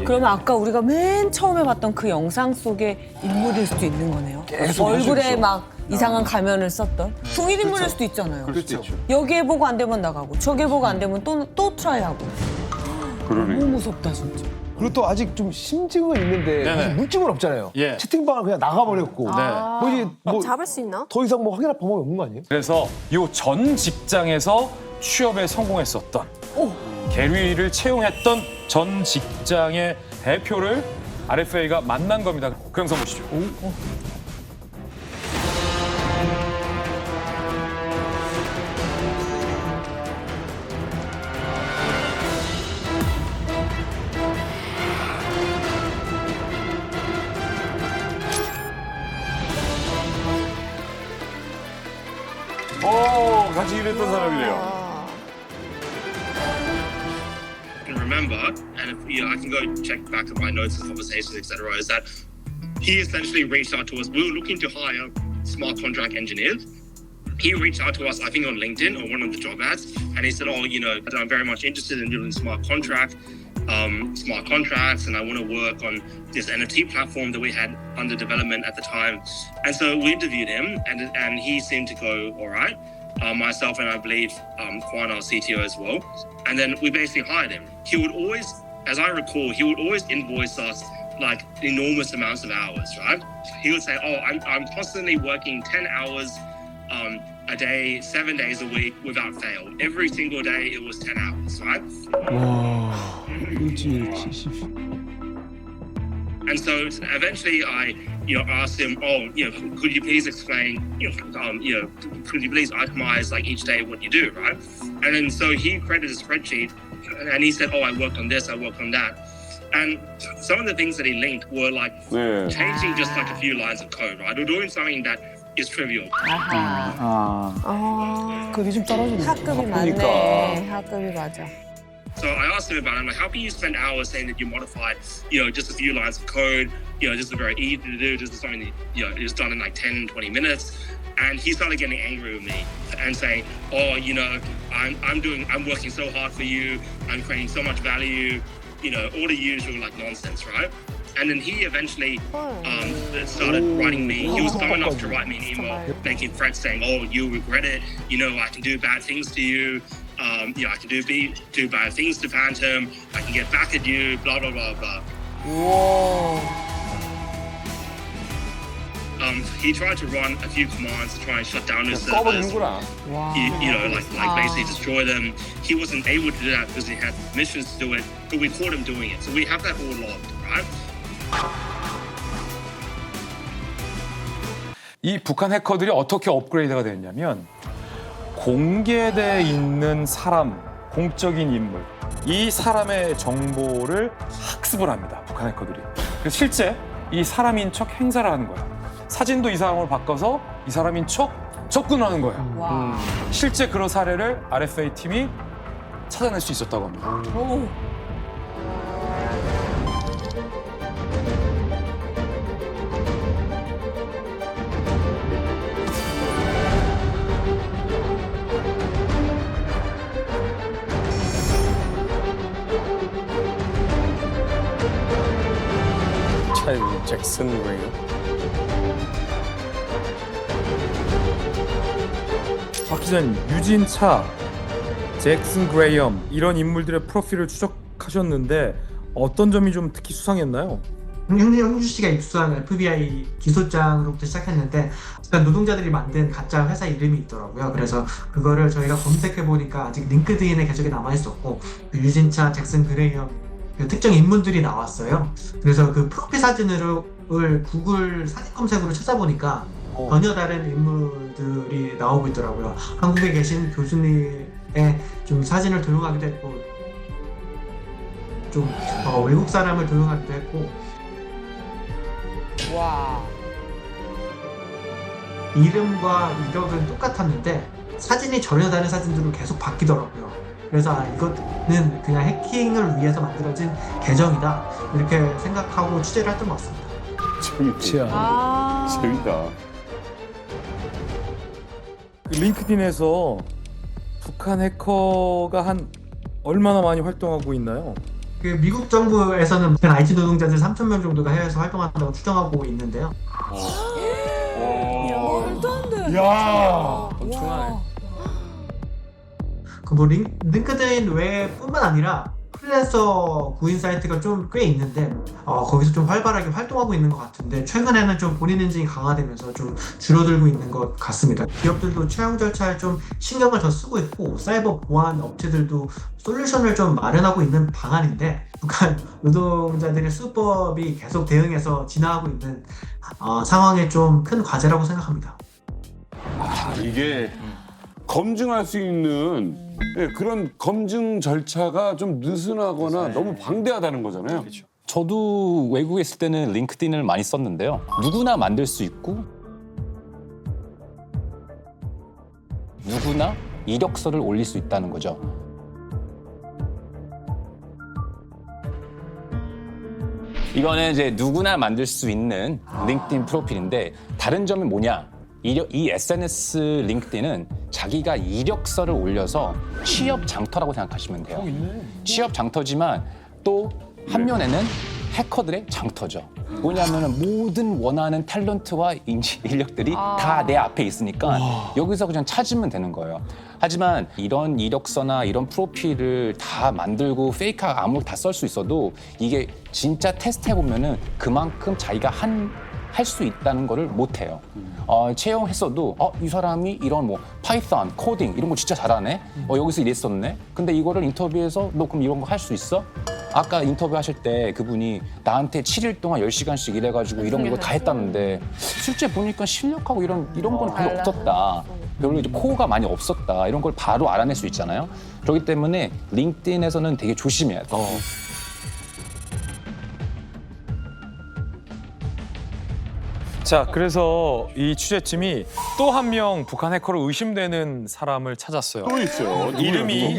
그러면 아까 우리가 맨 처음에 봤던 그 영상 속의 인물일 수도 있는 거네요. 얼굴에 막 이상한 가면을 썼던 동일 인물일 수도 있잖아요. 그렇죠. 여기에 보고 안 되면 나가고 저기에 보고 안 되면 또 트라이하고. 그러네. 너무 무섭다 진짜. 그리고 또 아직 좀 심증은 있는데 네네. 물증은 없잖아요. 예. 채팅방을 그냥 나가버렸고. 잡을 수 있나? 더 이상 뭐 확인할 방법이 없는 거 아니에요? 그래서 이 전 직장에서 취업에 성공했었던 게리를 채용했던 전 직장의 대표를 RFA가 만난 겁니다. 그 영상 보시죠. 같이 일했던 사람이래요. Remember, and if, I can go check back at my notes and conversations, etc., is that he essentially reached out to us. We were looking to hire smart contract engineers. He reached out to us, I think on LinkedIn or one of the job ads, and he said, I'm very much interested in doing smart contracts, and I want to work on this NFT platform that we had under development at the time. And so we interviewed him, and he seemed to go all right. Myself and I believe Kwan, our CTO as well. And then we basically hired him. He would always, as I recall, he would always invoice us like enormous amounts of hours, right? He would say, I'm constantly working 10 hours a day, 7 days a week without fail. Every single day it was 10 hours, right? And so eventually I asked him, could you please explain, could you please itemize like each day what you do, right? And then so he created a spreadsheet and he said, I worked on this, I worked on that. And some of the things that he linked were like changing just like a few lines of code, right? Or doing something that is trivial. 그게 좀 떨어지네. 학급이 맞네. 학급이 맞아. So I asked him about it. I'm like, how can you spend hours saying that you modified, just a few lines of code, just a very easy to do, just something that, is done in like 10, 20 minutes. And he started getting angry with me and saying, I'm working so hard for you. I'm creating so much value, all the usual like nonsense, right? And then he eventually started writing me. He was dumb enough to write me an email, making threats saying, you'll regret it. I can do bad things to you. I can do bad things to Phantom. I can get back at you. Blah blah blah blah. Whoa. He tried to run a few commands to try and shut down his servers. 꺼버리는구나. You know, like basically destroy them. He wasn't able to do that because he had missions to do it, but we caught him doing it. So we have that all logged, right? 이 북한 해커들이 어떻게 업그레이드가 됐냐면 공개돼 있는 사람, 공적인 인물, 이 사람의 정보를 학습을 합니다. 북한 해커들이. 그래서 실제 이 사람인 척 행사를 하는 거야. 사진도 이 사람을 바꿔서 이 사람인 척 접근하는 거야. 실제 그런 사례를 RFA 팀이 찾아낼 수 있었다고 합니다. 잭슨 그레이엄. 박 기자님, 유진차, 잭슨 그레이엄 이런 인물들의 프로필을 추적하셨는데 어떤 점이 좀 특히 수상했나요? 형주 씨가 입수한 FBI 기소장으로부터 시작했는데 노동자들이 만든 가짜 회사 이름이 있더라고요. 그래서 그거를 저희가 검색해 보니까 아직 링크드인에 계정이 남아 있었고 그 유진차, 잭슨 그레이엄 그 특정 인물들이 나왔어요. 그래서 그 프로필 사진을 구글 사진 검색으로 찾아보니까 전혀 다른 인물들이 나오고 있더라고요. 한국에 계신 교수님의 좀 사진을 도용하기도 했고 좀 외국 사람을 도용하기도 했고 와. 이름과 이력은 똑같았는데 사진이 전혀 다른 사진들로 계속 바뀌더라고요. 그래서 이거는 그냥 해킹을 위해서 만들어진 계정이다 이렇게 생각하고 취재를 했던 것 같습니다. 재밌다. 그 링크드인에서 북한 해커가 한 얼마나 많이 활동하고 있나요? 그 미국 정부에서는 IT 노동자들 3,000명 정도가 해외에서 활동한다고 추정하고 있는데요. 말도 안 돼. 야, 엄청나네. 그 뭐 링크드인 외뿐만 아니라 프리랜서 구인 사이트가 좀 꽤 있는데 거기서 좀 활발하게 활동하고 있는 것 같은데 최근에는 좀 본인 인증이 강화되면서 좀 줄어들고 있는 것 같습니다. 기업들도 채용 절차에 좀 신경을 더 쓰고 있고 사이버 보안 업체들도 솔루션을 좀 마련하고 있는 방안인데 북한 노동자들의 수법이 계속 대응해서 진화하고 있는 상황에 좀 큰 과제라고 생각합니다. 이게 검증할 수 있는 그런 검증 절차가 좀 느슨하거나 너무 방대하다는 거잖아요. 저도 외국에 있을 때는 링크드인을 많이 썼는데요. 누구나 만들 수 있고 누구나 이력서를 올릴 수 있다는 거죠. 이거는 이제 누구나 만들 수 있는 링크드인 프로필인데 다른 점이 뭐냐? 이 SNS 링크드인은 자기가 이력서를 올려서 취업 장터라고 생각하시면 돼요. 취업 장터지만 또 한면에는 해커들의 장터죠. 뭐냐면은 모든 원하는 탤런트와 인력들이 다 내 앞에 있으니까 여기서 그냥 찾으면 되는 거예요. 하지만 이런 이력서나 이런 프로필을 다 만들고 페이크하고 아무리 다 쓸 수 있어도 이게 진짜 테스트해보면은 그만큼 자기가 할 수 있다는 거를 못 해요. 채용했어도 이 사람이 이런 뭐 파이썬, 코딩 이런 거 진짜 잘하네. 여기서 일했었네. 근데 이거를 인터뷰에서 너 그럼 이런 거 할 수 있어? 아까 인터뷰 하실 때 그분이 나한테 7일 동안 10시간씩 일해가지고 이런 거 다 했다는데 실제 보니까 실력하고 이런 건 별로 없었다. 별로 이제 코어가 많이 없었다. 이런 걸 바로 알아낼 수 있잖아요. 그렇기 때문에 링크드인에서는 되게 조심해야 돼요. 자, 그래서 이 취재팀이 또 한 명 북한 해커로 의심되는 사람을 찾았어요. 또 있어요. 이름이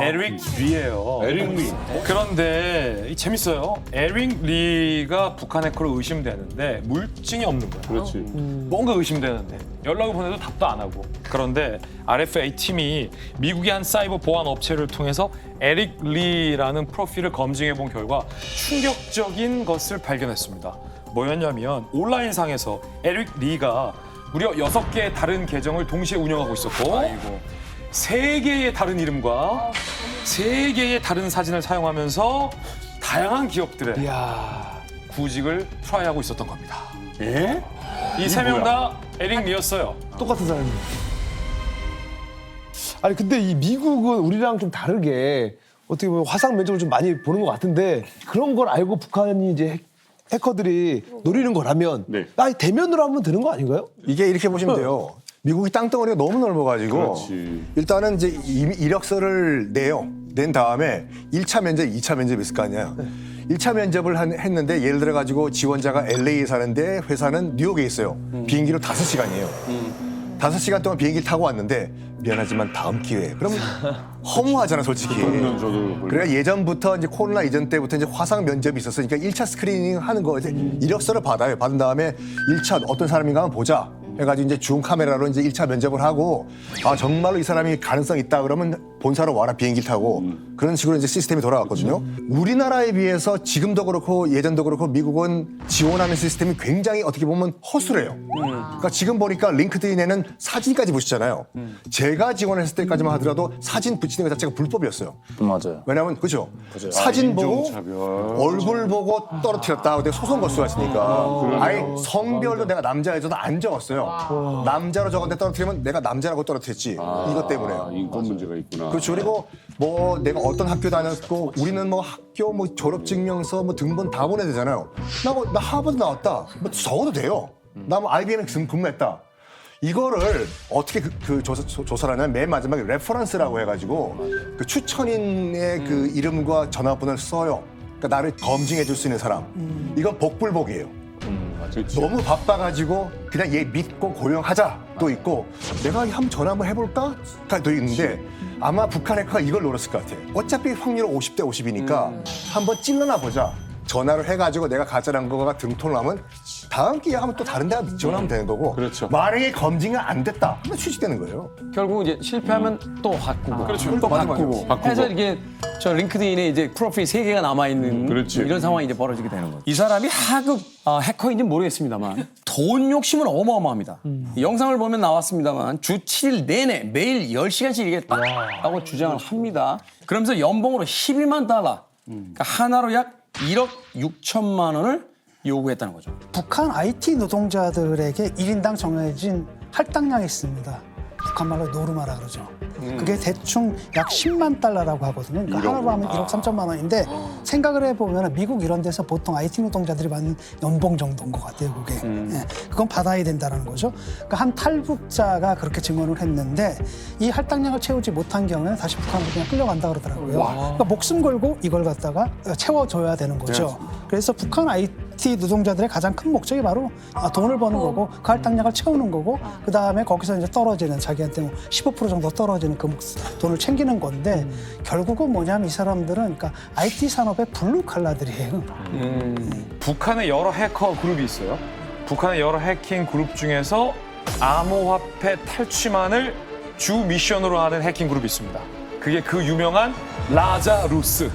에릭 리예요. 에릭 리. 그런데 재밌어요. 에릭 리가 북한 해커로 의심되는데 물증이 없는 거예요. 그렇지. 뭔가 의심되는데 연락을 보내도 답도 안 하고. 그런데 RFA 팀이 미국의 한 사이버 보안 업체를 통해서 에릭 리라는 프로필을 검증해 본 결과 충격적인 것을 발견했습니다. 뭐였냐면 온라인상에서 에릭 리가 무려 6개의 다른 계정을 동시에 운영하고 있었고 3개의 다른 이름과 3개의 다른 사진을 사용하면서 다양한 기업들의 구직을 트라이하고 있었던 겁니다. 예? 이 세 명 다 에릭 리였어요. 똑같은 사람이. 아니 근데 이 미국은 우리랑 좀 다르게 어떻게 보면 화상 면접을 좀 많이 보는 것 같은데 그런 걸 알고 북한이 이제 해커들이 노리는 거라면 아니 대면으로 하면 되는 거 아닌가요? 이게 이렇게 보시면 돼요. 미국이 땅덩어리가 너무 넓어가지고 그렇지. 일단은 이제 이력서를 내요. 낸 다음에 1차 면접, 2차 면접이 있을 거 아니에요. 1차 면접을 했는데 예를 들어가지고 지원자가 LA에 사는데 회사는 뉴욕에 있어요. 비행기로 5시간이에요. 5시간 동안 비행기를 타고 왔는데 미안하지만 다음 기회에. 그러면 허무하잖아 솔직히. 그래야 예전부터 이제 코로나 이전 때부터 이제 화상 면접이 있었으니까 1차 스크리닝 하는 거 이제 이력서를 받아요. 받은 다음에 1차 어떤 사람인가 한번 보자. 해가지고 이제 줌 카메라로 이제 1차 면접을 하고 아 정말로 이 사람이 가능성 있다 그러면 본사로 와라 비행기 타고 그런 식으로 이제 시스템이 돌아갔거든요. 우리나라에 비해서 지금도 그렇고 예전도 그렇고 미국은 지원하는 시스템이 굉장히 어떻게 보면 허술해요. 그러니까 지금 보니까 링크드인에는 사진까지 보시잖아요. 제가 지원했을 때까지만 하더라도 사진 붙이는 것 자체가 불법이었어요. 맞아요. 왜냐하면 그죠? 사진 보고 인종차별. 얼굴 보고 떨어뜨렸다. 근데 소송 걸 수가 있으니까. 아예 성별도 내가 남자여서도 안 적었어요. 남자로 적었는데 떨어뜨리면 내가 남자라고 떨어뜨렸지. 이것 때문에. 인권 문제가 있구나. 그렇죠. 그리고 뭐 내가 어떤 학교 다녔고 우리는 뭐 학교 뭐 졸업증명서 뭐 등본 다 보내야 되잖아요. 나 하버드 나왔다. 뭐 적어도 돼요. 나 뭐 IBM에 근무했다. 이거를 어떻게 그 조사를 하냐면 맨 마지막에 레퍼런스라고 해가지고 그 추천인의 그 이름과 전화번호를 써요. 그러니까 나를 검증해 줄 수 있는 사람. 이건 복불복이에요. 너무 바빠가지고 그냥 얘 믿고 고용하자 또 있고 내가 한번 전화 한번 해볼까? 도 있는데 아마 북한 해커가 이걸 노렸을 것 같아. 어차피 확률은 50대 50이니까 한번 찔러나 보자. 전화를 해가지고 내가 가짜라는 거가 등통을 하면 다음 기회에 하면 또 다른 데가 지원하면 되는 거고 만약에 검증이 안 됐다 하면 취직되는 거예요. 결국 이제 실패하면 또 바꾸고 그렇죠. 또 맞아, 바꾸고 맞아. 해서 이게 저 링크드인에 이제 프로필 3개가 남아있는 이런 상황이 이제 벌어지게 되는 거죠. 이 사람이 하급 해커인지는 모르겠습니다만 돈 욕심은 어마어마합니다. 이 영상을 보면 나왔습니다만 주 7일 내내 매일 10시간씩 일했다고 주장을 합니다. 그러면서 연봉으로 11만 달러 그러니까 하나로 약 1억 6천만 원을 요구했다는 거죠. 북한 IT 노동자들에게 1인당 정해진 할당량이 있습니다. 북한 말로 노르마라 그러죠. 그게 대충 약 10만 달러라고 하거든요. 그러니까 하나로 하면 1억 3천만 원인데 생각을 해보면 미국 이런 데서 보통 IT 노동자들이 받는 연봉 정도인 것 같아요. 그게. 예, 그건 받아야 된다는 거죠. 그러니까 한 탈북자가 그렇게 증언을 했는데 이 할당량을 채우지 못한 경우에는 다시 북한으로 그냥 끌려간다 그러더라고요. 그러니까 목숨 걸고 이걸 갖다가 채워줘야 되는 거죠. 그래서 북한 IT 노동자들의 가장 큰 목적이 바로 돈을 버는 거고 그 할당량을 채우는 거고 그 다음에 거기서 이제 떨어지는 자기한테 15% 정도 떨어지는 그 돈을 챙기는 건데 결국은 뭐냐면 이 사람들은 그러니까 IT 산업의 블루 칼라들이에요. 북한의 여러 해커 그룹이 있어요. 북한의 여러 해킹 그룹 중에서 암호화폐 탈취만을 주 미션으로 하는 해킹 그룹이 있습니다. 그게 그 유명한 라자루스.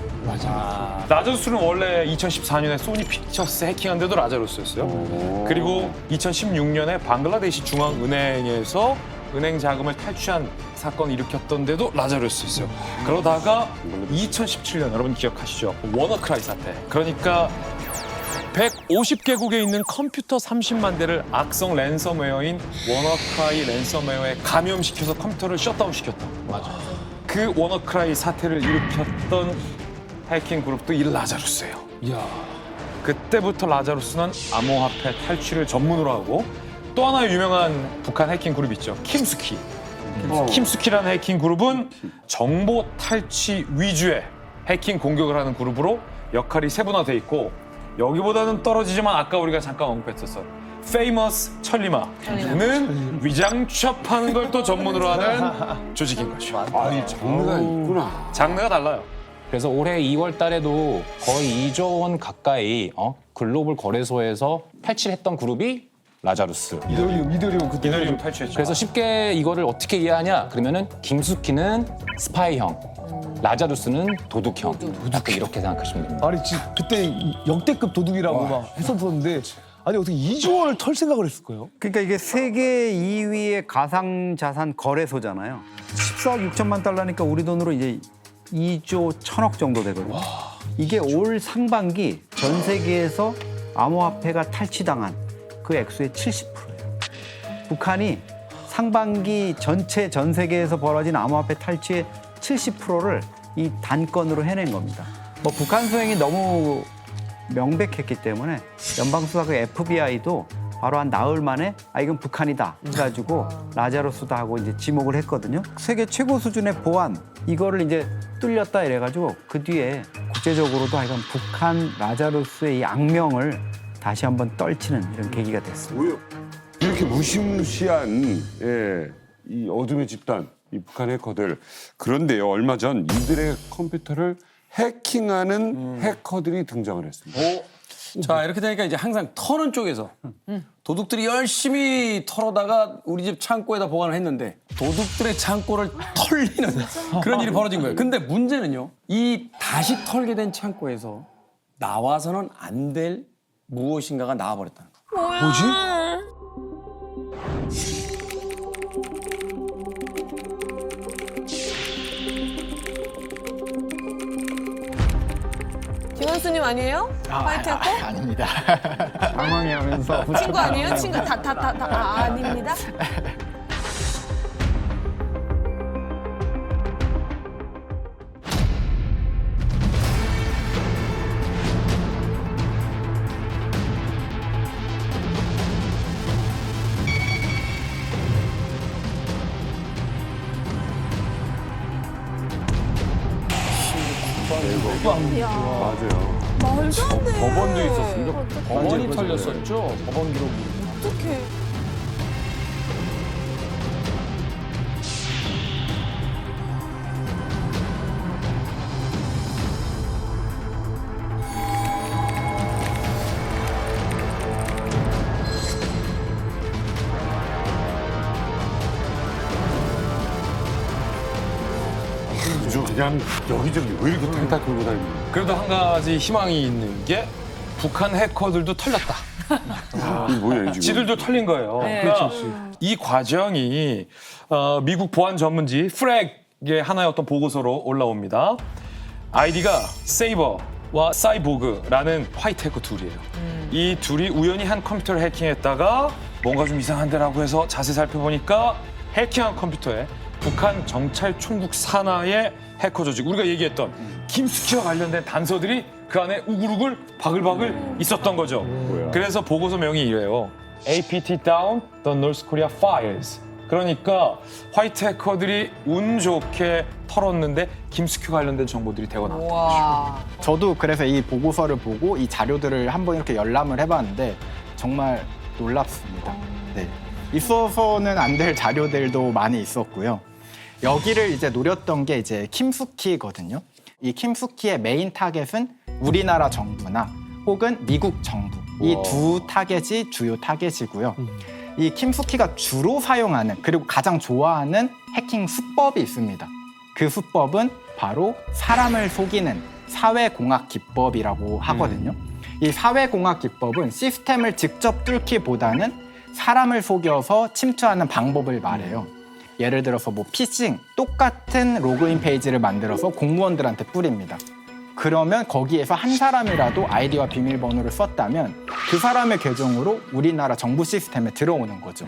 라자루스는 원래 2014년에 소니 픽처스 해킹한 데도 라자루스였어요. 그리고 2016년에 방글라데시 중앙은행에서 은행 자금을 탈취한 사건을 일으켰던 데도 라자루스였어요. 그러다가 2017년 여러분 기억하시죠? 워너크라이 사태. 그러니까 150개국에 있는 컴퓨터 30만 대를 악성 랜섬웨어인 워너크라이 랜섬웨어에 감염시켜서 컴퓨터를 셧다운시켰다. 맞아. 그 워너크라이 사태를 일으켰던 해킹 그룹도 이 라자루스예요. 이야. 그때부터 라자루스는 암호화폐 탈취를 전문으로 하고 또 하나의 유명한 북한 해킹 그룹 있죠. 킴스키. 킴스키라는 해킹 그룹은 정보 탈취 위주의 해킹 공격을 하는 그룹으로 역할이 세분화돼 있고 여기보다는 떨어지지만 아까 우리가 잠깐 언급했었어. 페이머스 천리마는 위장 취업하는 걸 또 전문으로 하는 조직인 거죠. 아니 장르가 있구나. 장르가 달라요. 그래서 올해 2월 달에도 거의 2조 원 가까이 글로벌 거래소에서 탈취를 했던 그룹이 라자루스. 이더리움 탈취했죠. 그래서 쉽게 이거를 어떻게 이해하냐? 그러면은 김숙희는 스파이형, 라자루스는 도둑형. 약간 이렇게 생각하시면 됩니다. 아니 그때 역대급 도둑이라고 막 했었는데 아니 어떻게 2조 원을 털 생각을 했을까요? 그러니까 이게 세계 2위의 가상자산 거래소잖아요. 14억 6천만 달러니까 우리 돈으로 이제 2조 1천억 정도 되거든요. 이게 올 상반기 전 세계에서 암호화폐가 탈취당한 그 액수의 70%예요. 북한이 상반기 전체 전 세계에서 벌어진 암호화폐 탈취의 70%를 이 단건으로 해낸 겁니다. 뭐 북한 소행이 너무 명백했기 때문에 연방수사국 FBI도 바로 한 나흘 만에 이건 북한이다 해가지고 라자루스다 하고 이제 지목을 했거든요. 세계 최고 수준의 보안 이거를 이제 뚫렸다 이래가지고 그 뒤에 국제적으로도 이건 북한 라자루스의 이 악명을 다시 한번 떨치는 이런 계기가 됐습니다. 이렇게 무시무시한 이 어둠의 집단, 이 북한 해커들. 그런데요, 얼마 전 이들의 컴퓨터를 해킹하는 해커들이 등장을 했습니다. 자, 이렇게 되니까 이제 항상 터는 쪽에서 도둑들이 열심히 털어다가 우리 집 창고에다 보관을 했는데 도둑들의 창고를 털리는 그런 일이 벌어진 거예요. 근데 문제는요, 이 다시 털게 된 창고에서 나와서는 안 될 무엇인가가 나와버렸다는 거예요. 뭐지? 김원수님 아니에요? 화이트 해커? 아닙니다. 당황해하면서 친구 아니에요? 친구 아닙니다. 맞아요. 말도 안 돼. 법원도 있었습니다. 법원이 털렸었죠. 법원 기록이. 어떡해. 그냥 여기저기 왜 이렇게 펜타 끌고 다니는 그래도 한 가지 희망이 있는 게 북한 해커들도 털렸다. 이게 뭐야, 지금? 지들도 털린 거예요. 네. 그러니까 이 과정이 미국 보안 전문지 프랙의 하나의 어떤 보고서로 올라옵니다. 아이디가 세이버와 사이보그라는 화이트 해커 둘이에요. 이 둘이 우연히 한 컴퓨터를 해킹했다가 뭔가 좀 이상한데라고 해서 자세히 살펴보니까 해킹한 컴퓨터에 북한 정찰 총국 산하의 해커 조직, 우리가 얘기했던 김숙희와 관련된 단서들이 그 안에 우글우글 바글바글 있었던 거죠. 그래서 보고서명이 이래요. APT down the North Korea files. 그러니까 화이트 해커들이 운 좋게 털었는데 김숙희 관련된 정보들이 대거 나왔다. 저도 그래서 이 보고서를 보고 이 자료들을 한번 이렇게 열람을 해봤는데 정말 놀랍습니다. 네. 있어서는 안 될 자료들도 많이 있었고요. 여기를 이제 노렸던 게 이제 김숙희거든요. 이 김숙희의 메인 타겟은 우리나라 정부나 혹은 미국 정부. 이 두 타겟이 주요 타겟이고요. 이 김숙희가 주로 사용하는 그리고 가장 좋아하는 해킹 수법이 있습니다. 그 수법은 바로 사람을 속이는 사회공학 기법이라고 하거든요. 이 사회공학 기법은 시스템을 직접 뚫기보다는 사람을 속여서 침투하는 방법을 말해요. 예를 들어서 뭐 피싱, 똑같은 로그인 페이지를 만들어서 공무원들한테 뿌립니다. 그러면 거기에서 한 사람이라도 아이디와 비밀번호를 썼다면 그 사람의 계정으로 우리나라 정부 시스템에 들어오는 거죠.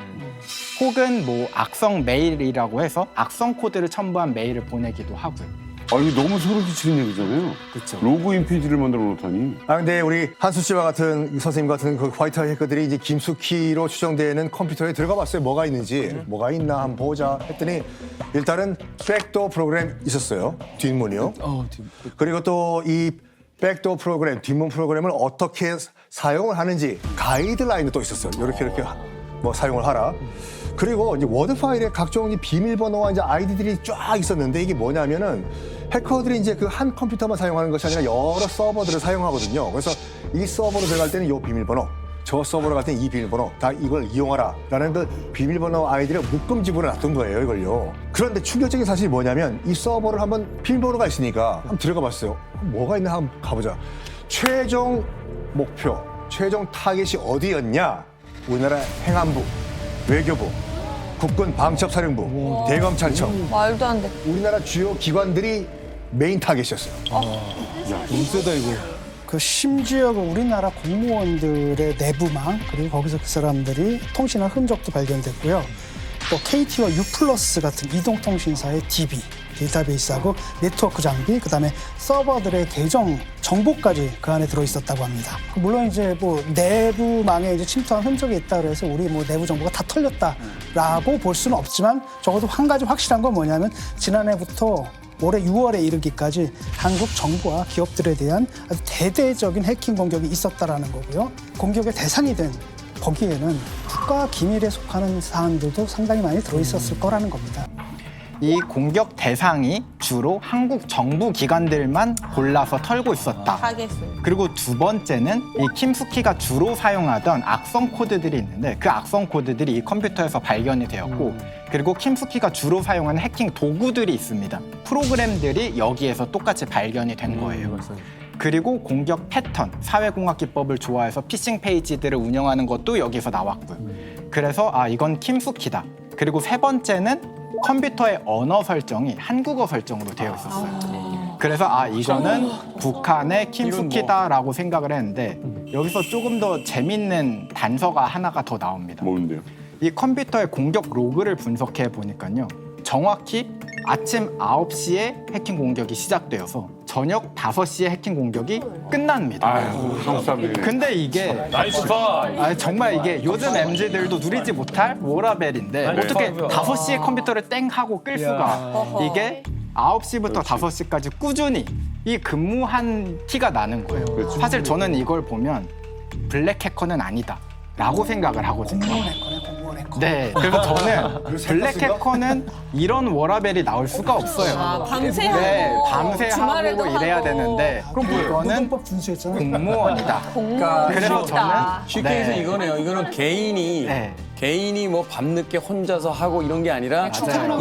혹은 뭐 악성 메일이라고 해서 악성 코드를 첨부한 메일을 보내기도 하고요. 이거 너무 소름 끼치는 얘기잖아요. 그렇죠. 로그인 페이지를 만들어 놓다니. 근데 우리 한수 씨와 같은 선생님 같은 그 화이트 해커들이 이제 김숙희로 추정되는 컴퓨터에 들어가 봤어요. 뭐가 있는지. 뭐가 있나 한번 보자 했더니 일단은 백도어 프로그램 있었어요. 뒷문이요. 그리고 또 이 백도어 프로그램, 뒷문 프로그램을 어떻게 사용을 하는지 가이드라인도 또 있었어요. 이렇게 뭐 사용을 하라. 그리고 이제 워드 파일에 각종 이제 비밀번호와 이제 아이디들이 쫙 있었는데 이게 뭐냐면은 해커들이 이제 그 한 컴퓨터만 사용하는 것이 아니라 여러 서버들을 사용하거든요. 그래서 이 서버로 들어갈 때는 이 비밀번호, 저 서버로 갈 때는 이 비밀번호, 다 이걸 이용하라라는 그 비밀번호 아이디를 묶음집으로 놨던 거예요, 이걸요. 그런데 충격적인 사실이 뭐냐면 이 서버를 한번 비밀번호가 있으니까 한번 들어가 봤어요. 뭐가 있나 한번 가보자. 최종 목표, 최종 타겟이 어디였냐? 우리나라 행안부, 외교부, 국군 방첩사령부, 대검찰청. 말도 안 돼. 우리나라 주요 기관들이 메인 타겟이었어요. 야, 너무 세다 이거. 그 심지어 그 우리나라 공무원들의 내부망 그리고 거기서 그 사람들이 통신한 흔적도 발견됐고요. 또 KT와 U+ 같은 이동통신사의 DB 데이터베이스하고 네트워크 장비, 그다음에 서버들의 계정 정보까지 그 안에 들어 있었다고 합니다. 물론 이제 뭐 내부망에 이제 침투한 흔적이 있다 그래서 우리 뭐 내부 정보가 다 털렸다라고 볼 수는 없지만 적어도 한 가지 확실한 건 뭐냐면 지난해부터 올해 6월에 이르기까지 한국 정부와 기업들에 대한 아주 대대적인 해킹 공격이 있었다라는 거고요. 공격의 대상이 된 거기에는 국가 기밀에 속하는 사안들도 상당히 많이 들어 있었을 거라는 겁니다. 이 공격 대상이 주로 한국 정부 기관들만 골라서 털고 있었다. 그리고 두 번째는 이 킴스키가 주로 사용하던 악성 코드들이 있는데 그 악성 코드들이 이 컴퓨터에서 발견이 되었고 그리고 킴스키가 주로 사용하는 해킹 도구들이 있습니다. 프로그램들이 여기에서 똑같이 발견이 된 거예요. 그리고 공격 패턴, 사회공학 기법을 좋아해서 피싱 페이지들을 운영하는 것도 여기서 나왔고요. 그래서 이건 킴스키다. 그리고 세 번째는 컴퓨터의 언어 설정이 한국어 설정으로 되어 있었어요. 그래서 이거는 북한의 킴스키다라고 생각을 했는데 여기서 조금 더 재밌는 단서가 하나가 더 나옵니다. 뭔데요? 이 컴퓨터의 공격 로그를 분석해 보니까요. 정확히 아침 9시에 해킹 공격이 시작되어서 저녁 5시에 해킹 공격이 끝납니다. 아유, 성삼이네. 근데 이게 나이스 파이. 정말 이게 요즘 MZ들도 누리지 못할 워라벨인데 어떻게 5시에 컴퓨터를 땡 하고 끌 수가. 이게 9시부터 5시까지 꾸준히 이 근무한 티가 나는 거예요. 사실 저는 이걸 보면 블랙 해커는 아니다. 라고 생각을 하거든요. 네, 그래서 저는 블랙 해커는 이런 워라벨이 나올 수가 없어요. 밤새 네, 하고 밤새 주말에도 하고 이래야 하고. 되는데 그럼 이거는 노동법 준수했잖아요. 공무원이다. 그러니까 그래서 저는 쉽게 해서 이거네요. 이거는 개인이 뭐 밤늦게 혼자서 하고 이런 게 아니라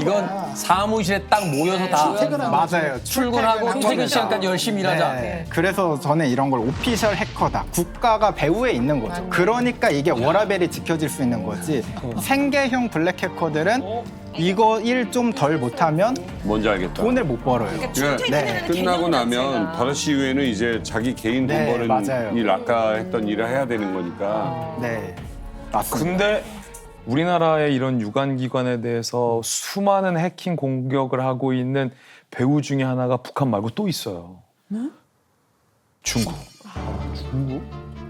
이건 사무실에 딱 모여서 다 맞아요. 출근하고 퇴근 시간까지 열심히 일하자. 네. 그래서 저는 이런 걸 오피셜 해커다. 국가가 배후에 있는 거죠. 그러니까 이게 워라벨이 지켜질 수 있는 거지. 생계형 블랙 해커들은 이거 일 좀 덜 못하면 뭔지 알겠다. 돈을 못 벌어요. 네. 끝나고 나면 5시 이후에는 이제 자기 개인 돈 버는 맞아요. 일 아까 했던 일을 해야 되는 거니까. 네. 맞습니다. 근데 우리나라의 이런 유관기관에 대해서 수많은 해킹 공격을 하고 있는 배우 중에 하나가 북한 말고 또 있어요. 중국.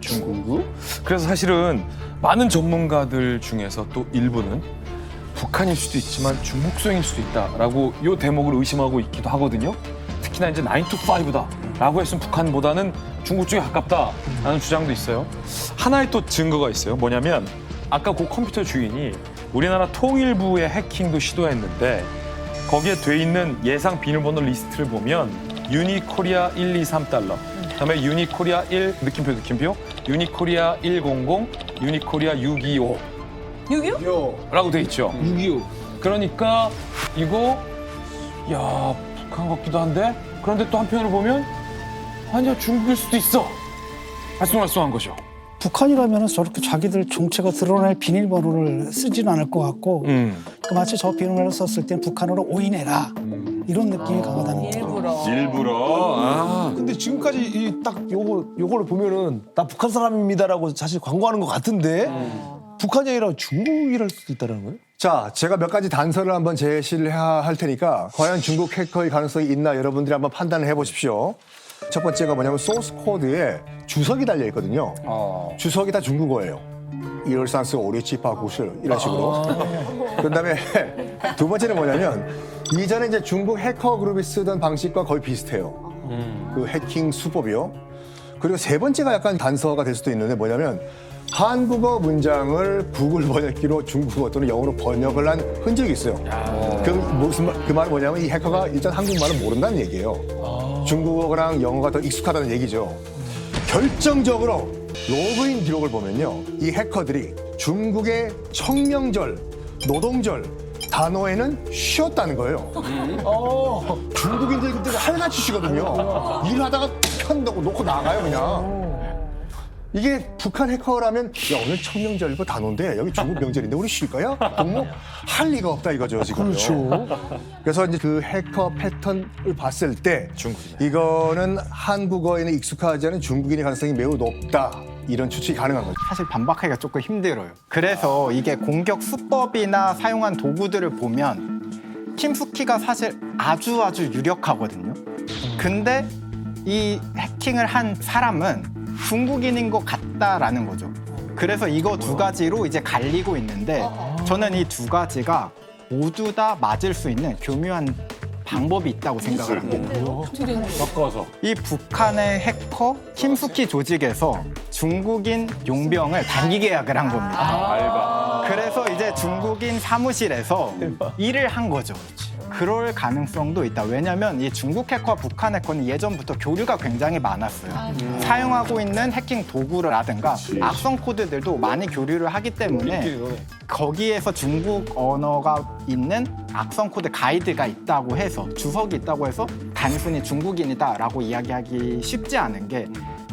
중국? 그래서 사실은 많은 전문가들 중에서 또 일부는 북한일 수도 있지만 중국 소행일 수도 있다라고 이 대목을 의심하고 있기도 하거든요. 특히나 이제 9to5다라고 했으면 북한보다는 중국 쪽에 가깝다라는 주장도 있어요. 하나의 또 증거가 있어요. 뭐냐면 아까 그 컴퓨터 주인이 우리나라 통일부의 해킹도 시도했는데 거기에 돼 있는 예상 비밀번호 리스트를 보면 유니코리아 123달러, 그다음에 유니코리아 1 느낌표, 유니코리아 100, 유니코리아 625. 625라고 돼 있죠. 625. 그러니까 이거 야 북한 같기도 한데 그런데 또 한편으로 보면 아니야 중국일 수도 있어. 알쏭알쏭한 거죠. 북한이라면 저렇게 자기들 정체가 드러날 비밀번호를 쓰지는 않을 것 같고 마치 저 비밀번호를 썼을 땐 북한으로 오인해라 이런 느낌이 강하다는 거죠. 일부러. 근데 지금까지 딱 요거를 보면은 나 북한 사람입니다라고 사실 광고하는 것 같은데 북한이 아니라 중국이랄 수도 있다는 거예요? 자, 제가 몇 가지 단서를 한번 제시를 할 테니까 과연 중국 해커의 가능성이 있나 여러분들이 한번 판단을 해보십시오. 첫 번째가 뭐냐면 소스 코드에 주석이 달려 있거든요. 주석이 다 중국어예요. 12345 오리치파 구슬 이런 식으로. 그다음에 두 번째는 뭐냐면 이전에 이제 중국 해커 그룹이 쓰던 방식과 거의 비슷해요. 그 해킹 수법이요. 그리고 세 번째가 약간 단서가 될 수도 있는데 뭐냐면 한국어 문장을 구글 번역기로 중국어 또는 영어로 번역을 한 흔적이 있어요. 그 말은 뭐냐면 이 해커가 일단 한국말을 모른다는 얘기예요. 중국어랑 영어가 더 익숙하다는 얘기죠. 결정적으로 로그인 기록을 보면요. 이 해커들이 중국의 청명절, 노동절 단어에는 쉬었다는 거예요. 중국인들 그때 할같이 쉬거든요. 일하다가 탁 한다고 놓고 나가요 그냥. 이게 북한 해커라면 야 오늘 청명절이고 단오인데 여기 중국 명절인데 우리 쉴 거야? 공모? 할 리가 없다 이거죠 지금. 그렇죠. 그래서 이제 그 해커 패턴을 봤을 때 이거는 한국어에는 익숙하지 않은 중국인의 가능성이 매우 높다. 이런 추측이 가능한 거죠. 사실 반박하기가 조금 힘들어요. 그래서 이게 공격 수법이나 사용한 도구들을 보면 킴스키가 사실 아주 유력하거든요. 근데 이 해킹을 한 사람은 중국인인 것 같다라는 거죠. 그래서 이거 두 가지로 이제 갈리고 있는데 저는 이 두 가지가 모두 다 맞을 수 있는 교묘한 방법이 있다고 생각을 합니다. 바꿔서. 이 북한의 해커 킴스키 조직에서 중국인 용병을 단기 계약을 한 겁니다. 그래서 이제 중국인 사무실에서 일을 한 거죠. 그럴 가능성도 있다. 왜냐하면 이 중국 해커와 북한 해커는 예전부터 교류가 굉장히 많았어요. 사용하고 있는 해킹 도구라든가 악성 코드들도 많이 교류를 하기 때문에 거기에서 중국 언어가 있는 악성 코드 가이드가 있다고 해서 주석이 있다고 해서 단순히 중국인이다라고 이야기하기 쉽지 않은 게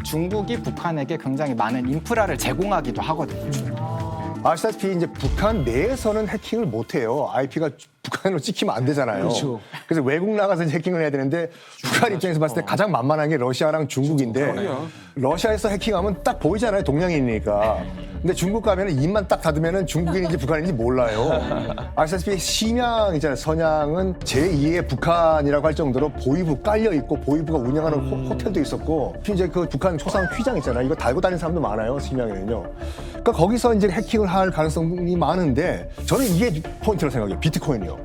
중국이 북한에게 굉장히 많은 인프라를 제공하기도 하거든요. 아시다시피 이제 북한 내에서는 해킹을 못 해요. IP가 북한으로 찍히면 안 되잖아요. 그렇죠. 그래서 외국 나가서 이제 해킹을 해야 되는데 북한 입장에서 봤을 때 가장 만만한 게 러시아랑 중국인데 러시아에서 해킹하면 딱 보이잖아요. 동양인이니까. 근데 중국 가면은 입만 딱 닫으면은 중국인인지 북한인지 몰라요. 아시다시피 심양 있잖아요. 선양은 제2의 북한이라고 할 정도로 보위부 깔려 있고 보위부가 운영하는 호텔도 있었고 이제 그 북한 초상 휘장 있잖아요. 이거 달고 다니는 사람도 많아요. 심양에는요. 그러니까 거기서 이제 해킹을 할 가능성이 많은데 저는 이게 포인트라고 생각해요. 비트코인이요.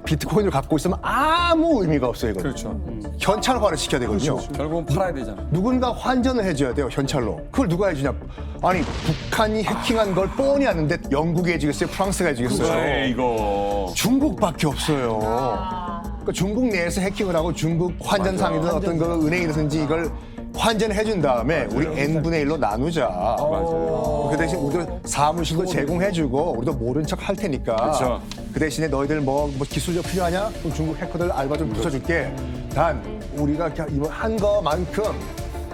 비트코인을 갖고 있으면 아무 의미가 없어요. 이거. 그렇죠. 현찰화를 시켜야 되거든요. 그렇죠. 결국은 팔아야 되잖아. 누군가 환전을 해줘야 돼요. 현찰로. 그걸 누가 해주냐. 아니 북한이 해킹한 걸 뻔히 아는데 영국이 해주겠어요? 프랑스가 해주겠어요? 그래, 이거. 중국밖에 없어요. 그러니까 중국 내에서 해킹을 하고 중국 환전상이든 어떤 그 은행이든지 이걸 환전해 준 다음에 우리 n분의 1로 나누자. 그 대신 우리도 사무실도 제공해주고 우리도 모른 척 할 테니까. 그렇죠. 그 대신에 너희들 뭐 기술력 필요하냐? 그럼 중국 해커들 알바 좀 붙여줄게. 단 우리가 이번 한 거만큼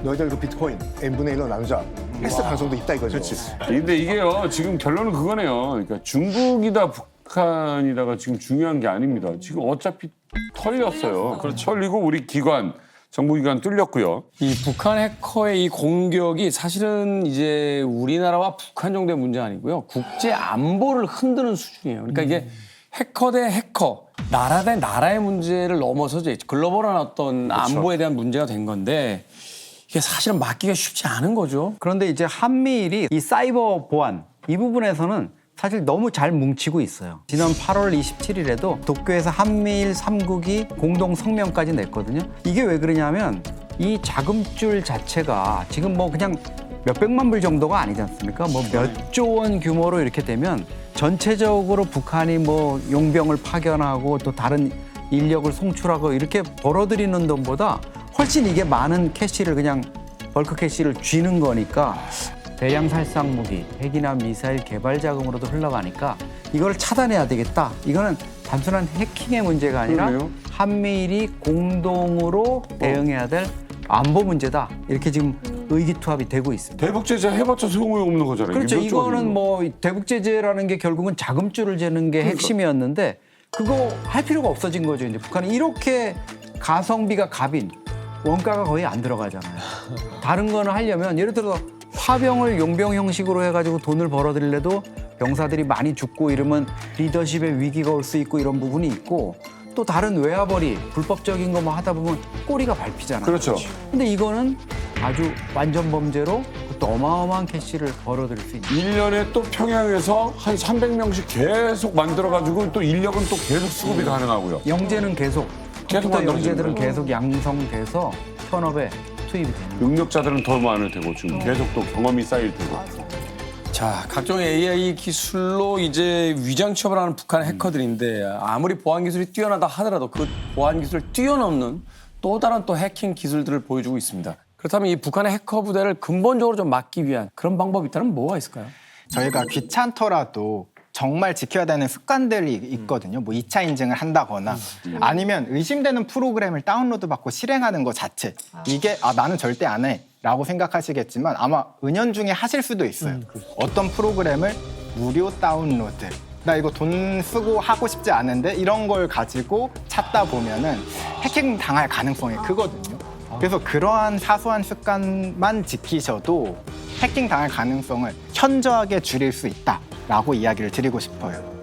너희들 그 비트코인 n분의 1로 나누자. 했을 가능성도 있다 이거죠. 근데 이게요, 지금 결론은 그거네요. 그러니까 중국이다, 북한이다가 지금 중요한 게 아닙니다. 지금 어차피 털렸어요. 털리고 우리 기관, 정보기관 뚫렸고요. 이 북한 해커의 이 공격이 사실은 이제 우리나라와 북한 정도의 문제가 아니고요. 국제 안보를 흔드는 수준이에요. 그러니까 이게 해커 대 해커, 나라 대 나라의 문제를 넘어서 이제 글로벌한 어떤 안보에 대한 문제가 된 건데 이게 사실은 막기가 쉽지 않은 거죠. 그런데 이제 한미일이 이 사이버 보안 이 부분에서는 사실 너무 잘 뭉치고 있어요. 지난 8월 27일에도 도쿄에서 한미일 3국이 공동 성명까지 냈거든요. 이게 왜 그러냐면 이 자금줄 자체가 지금 뭐 그냥 몇백만 불 정도가 아니지 않습니까? 뭐 몇 조 원 규모로 이렇게 되면 전체적으로 북한이 뭐 용병을 파견하고 또 다른 인력을 송출하고 이렇게 벌어들이는 돈보다 훨씬 이게 많은 캐시를 그냥 벌크 캐시를 쥐는 거니까 대량 살상 무기, 핵이나 미사일 개발 자금으로도 흘러가니까 이걸 차단해야 되겠다. 이거는 단순한 해킹의 문제가 아니라 그러네요. 한미일이 공동으로 대응해야 될 안보 문제다. 이렇게 지금 의기투합이 되고 있습니다. 대북 제재 해봤자 소용없는 거잖아요. 그렇죠. 이게 몇 조가 이거는 되는 뭐 대북 제재라는 게 결국은 자금줄을 재는 게 핵심이었는데 그거 할 필요가 없어진 거죠. 이제 북한이 이렇게 가성비가 갑인 원가가 거의 안 들어가잖아요. 다른 거는 하려면 예를 들어 파병을 용병 형식으로 해가지고 돈을 벌어들이려도 병사들이 많이 죽고 이러면 리더십에 위기가 올 수 있고 이런 부분이 있고 또 다른 외화벌이 불법적인 거 뭐 하다 보면 꼬리가 밟히잖아요. 그렇죠. 근데 이거는 아주 완전 범죄로 또 어마어마한 캐시를 벌어들일 수 있는. 1년에 또 평양에서 한 300명씩 계속 만들어가지고 또 인력은 또 계속 수급이 가능하고요. 영재는 계속 컴퓨터 영재들은 계속 양성돼서 현업에 투입이 되는. 능력자들은 더 많을 테고 지금 계속 또 경험이 쌓일 테고. 자, 각종 AI 기술로 이제 위장 취업을 하는 북한 해커들인데 아무리 보안 기술이 뛰어나다 하더라도 그 보안 기술을 뛰어넘는 또 다른 또 해킹 기술들을 보여주고 있습니다. 그렇다면 이 북한의 해커 부대를 근본적으로 좀 막기 위한 그런 방법이 있다면 뭐가 있을까요? 저희가 귀찮더라도 정말 지켜야 되는 습관들이 있거든요. 뭐 2차 인증을 한다거나 아니면 의심되는 프로그램을 다운로드 받고 실행하는 것 자체. 이게 나는 절대 안 해. 라고 생각하시겠지만 아마 은연중에 하실 수도 있어요. 어떤 프로그램을 무료 다운로드, 나 이거 돈 쓰고 하고 싶지 않은데 이런 걸 가지고 찾다 보면은 해킹 당할 가능성이 크거든요. 그래서 그러한 사소한 습관만 지키셔도 해킹 당할 가능성을 현저하게 줄일 수 있다라고 이야기를 드리고 싶어요.